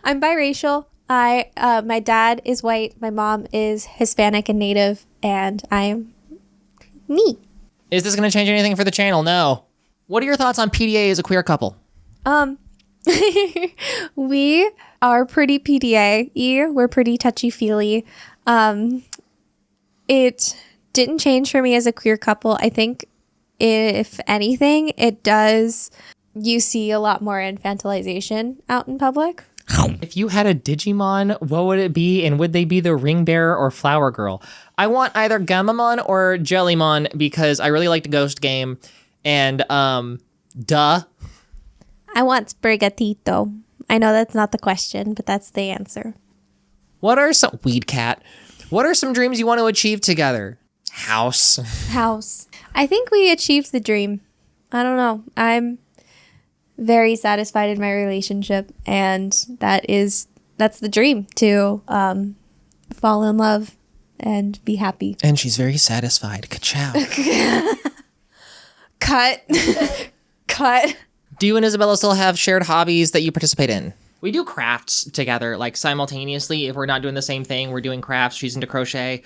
I'm biracial. My dad is white, my mom is Hispanic and Native, and I'm me. Is this going to change anything for the channel? No. What are your thoughts on PDA as a queer couple? We are pretty PDA-y. We're pretty touchy-feely. It didn't change for me as a queer couple. I think if anything, it does. You see a lot more infantilization out in public. If you had a Digimon, what would it be, and would they be the Ring Bearer or Flower Girl? I want either Gamamon or Jellymon because I really like the Ghost game, and duh. I want Sprigatito. I know that's not the question, but that's the answer. What are some Weed Cat? What are some dreams you want to achieve together? House. I think we achieved the dream. I don't know. I'm very satisfied in my relationship, and that's the dream, to fall in love and be happy. And she's very satisfied. Ka-chow. Cut. Do you and Isabella still have shared hobbies that you participate in? We do crafts together, like simultaneously. If we're not doing the same thing, we're doing crafts. She's into crochet.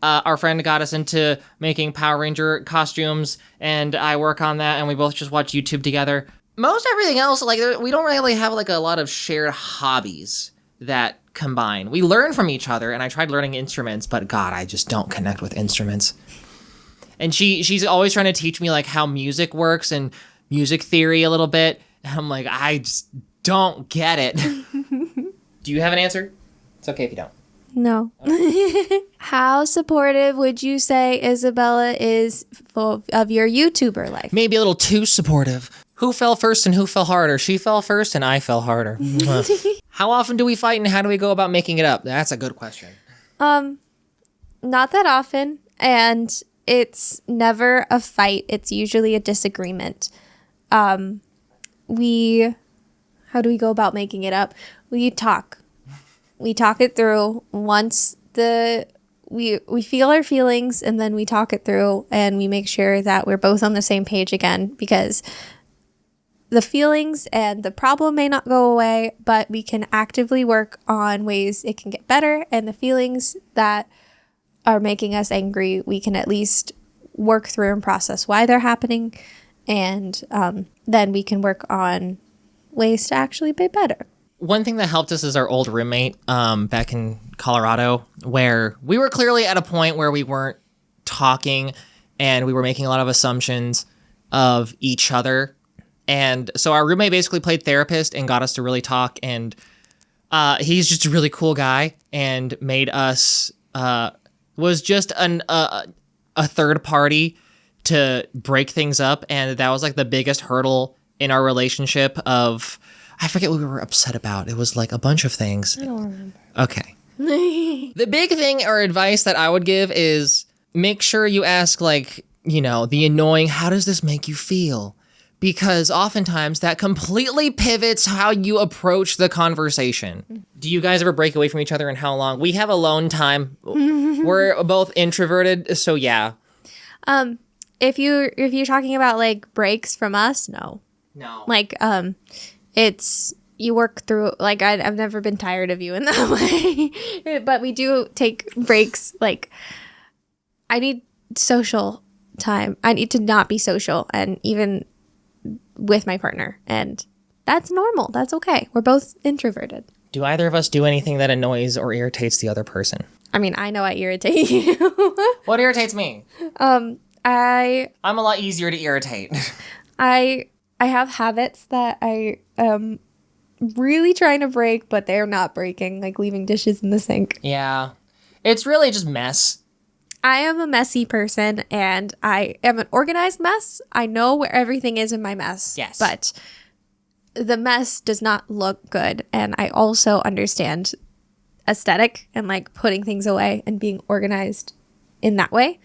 Our friend got us into making Power Ranger costumes, and I work on that, and we both just watch YouTube together. Most everything else, like, we don't really have like a lot of shared hobbies that combine. We learn from each other, and I tried learning instruments, but God, I just don't connect with instruments. And she's always trying to teach me like how music works and music theory a little bit. And I'm like, I just don't get it. Do you have an answer? It's okay if you don't. No. How supportive would you say Isabella is of your YouTuber life? Maybe a little too supportive. Who fell first and who fell harder? She fell first and I fell harder. How often do we fight and how do we go about making it up? That's a good question. Not that often, and it's never a fight. It's usually a disagreement. How do we go about making it up? We talk. We talk it through once we feel our feelings, and then we talk it through and we make sure that we're both on the same page again, because the feelings and the problem may not go away, but we can actively work on ways it can get better, and the feelings that are making us angry, we can at least work through and process why they're happening, and then we can work on ways to actually be better. One thing that helped us is our old roommate back in Colorado, where we were clearly at a point where we weren't talking and we were making a lot of assumptions of each other. And so our roommate basically played therapist and got us to really talk. And he's just a really cool guy and made us, was just a third party to break things up. And that was like the biggest hurdle in our relationship of, I forget what we were upset about. It was like a bunch of things. I don't remember. Okay. The big thing or advice that I would give is make sure you ask, like, you know, the annoying, how does this make you feel? Because oftentimes that completely pivots how you approach the conversation. Do you guys ever break away from each other, and how long? We have alone time. We're both introverted, so yeah. If you're talking about like breaks from us, no. No. Like it's you work through, like I've never been tired of you in that way, but we do take breaks. Like I need social time. I need to not be social, and even with my partner, and that's normal. That's okay. We're both introverted. Do either of us do anything that annoys or irritates the other person? I mean, I know I irritate you. What irritates me? I'm a lot easier to irritate. I have habits that I am really trying to break, but they're not breaking, like leaving dishes in the sink. Yeah. It's really just mess. I am a messy person, and I am an organized mess. I know where everything is in my mess. Yes. But the mess does not look good. And I also understand aesthetic and like putting things away and being organized in that way.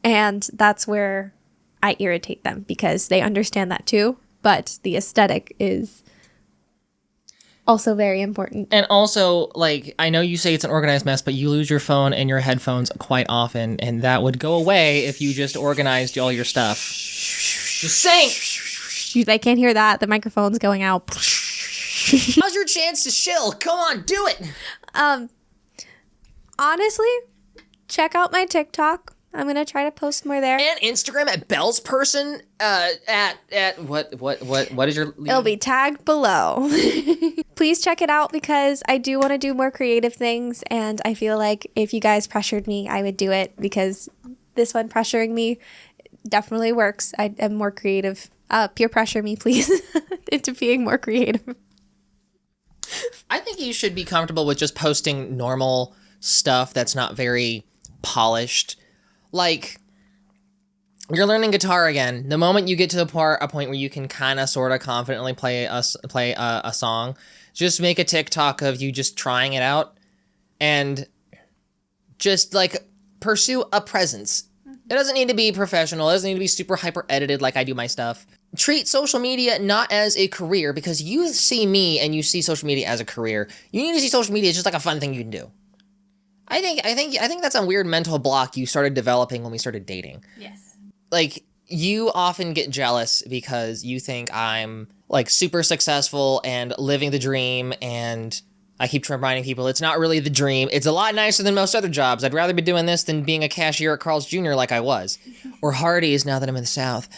And that's where I irritate them, because they understand that too. But the aesthetic is also very important. And also, like, I know you say it's an organized mess, but you lose your phone and your headphones quite often, and that would go away if you just organized all your stuff. Just saying! They can't hear that. The microphone's going out. Now's your chance to chill. Come on, do it! Honestly, check out my TikTok. I'm gonna try to post more there. And Instagram at Bell's Person, at what is your... It'll be tagged below. Please check it out, because I do want to do more creative things, and I feel like if you guys pressured me, I would do it, because this one pressuring me definitely works. I am more creative. Peer pressure me, please, into being more creative. I think you should be comfortable with just posting normal stuff that's not very polished. Like, you're learning guitar again. The moment you get to a point where you can kind of sort of confidently play a song, just make a TikTok of you just trying it out and just like pursue a presence. It doesn't need to be professional. It doesn't need to be super hyper edited like I do my stuff. Treat social media not as a career, because you see me and you see social media as a career. You need to see social media as just like a fun thing you can do. I think that's a weird mental block you started developing when we started dating. Yes. Like, you often get jealous because you think I'm like super successful and living the dream, and I keep reminding people it's not really the dream. It's a lot nicer than most other jobs. I'd rather be doing this than being a cashier at Carl's Jr. like I was. Or Hardee's now that I'm in the South.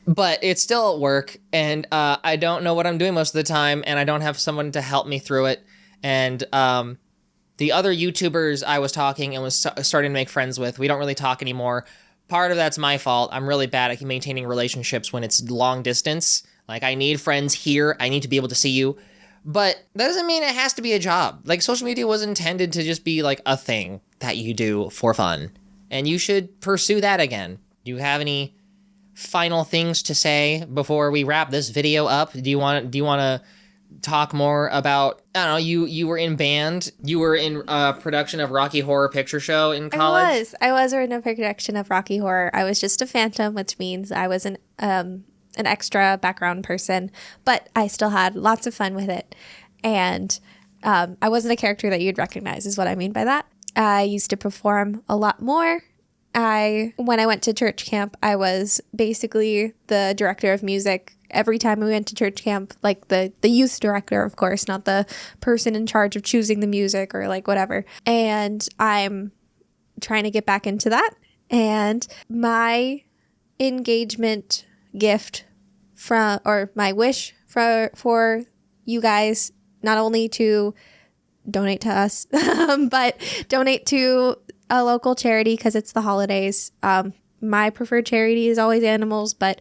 But it's still at work, and I don't know what I'm doing most of the time, and I don't have someone to help me through it. And the other YouTubers I was talking and was starting to make friends with, we don't really talk anymore. Part of that's my fault. I'm really bad at maintaining relationships when it's long distance. Like, I need friends here. I need to be able to see you. But that doesn't mean it has to be a job. Like, social media was intended to just be like a thing that you do for fun. And you should pursue that again. Do you have any final things to say before we wrap this video up? Do you want to talk more about, I don't know, you were in band, you were in a production of Rocky Horror Picture Show in college? I was in a production of Rocky Horror. I was just a phantom, which means I was an extra background person, but I still had lots of fun with it. And I wasn't a character that you'd recognize is what I mean by that. I used to perform a lot more. When I went to church camp, I was basically the director of music. Every time we went to church camp, like the youth director, of course, not the person in charge of choosing the music or like whatever. And I'm trying to get back into that. And my engagement gift or my wish for you guys, not only to donate to us, but donate to a local charity because it's the holidays. My preferred charity is always animals, but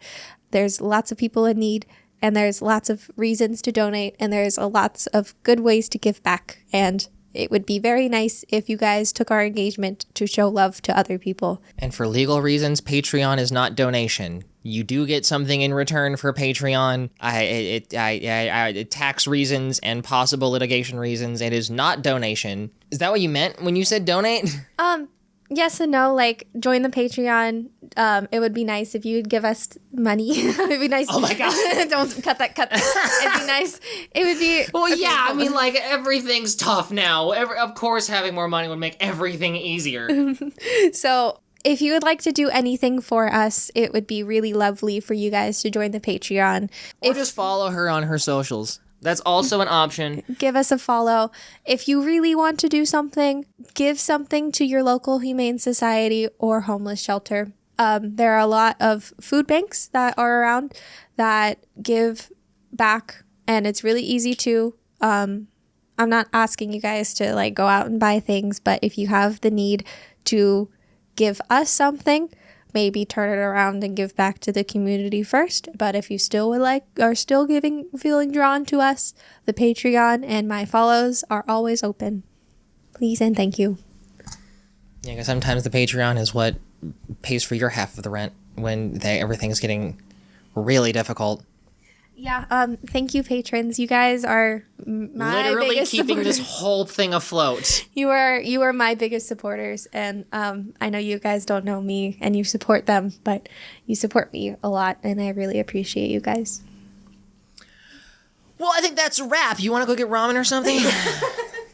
there's lots of people in need and there's lots of reasons to donate and there's lots of good ways to give back. And it would be very nice if you guys took our engagement to show love to other people. And for legal reasons, Patreon is not donation. You do get something in return for Patreon. Tax reasons and possible litigation reasons. It is not donation. Is that what you meant when you said donate? Yes and no. Like, join the Patreon. It would be nice if you'd give us money. It'd be nice. Oh my God. Don't cut that. It'd be nice. It would be. Well, okay, yeah, I mean, like, everything's tough now. Of course, having more money would make everything easier. So, if you would like to do anything for us, it would be really lovely for you guys to join the Patreon. Or just follow her on her socials. That's also an option. Give us a follow. If you really want to do something, give something to your local humane society or homeless shelter. There are a lot of food banks that are around that give back, and it's really easy to. I'm not asking you guys to like go out and buy things, but if you have the need to give us something, maybe turn it around and give back to the community first. But if you still are still feeling drawn to us, the Patreon and my follows are always open. Please and thank you. Yeah, because sometimes the Patreon is what pays for your half of the rent when everything's getting really difficult. Yeah, thank you, patrons. You guys are my literally biggest keeping supporters. this whole thing afloat. You are my biggest supporters, and I know you guys don't know me, and you support them, but you support me a lot, and I really appreciate you guys. Well, I think that's a wrap. You want to go get ramen or something?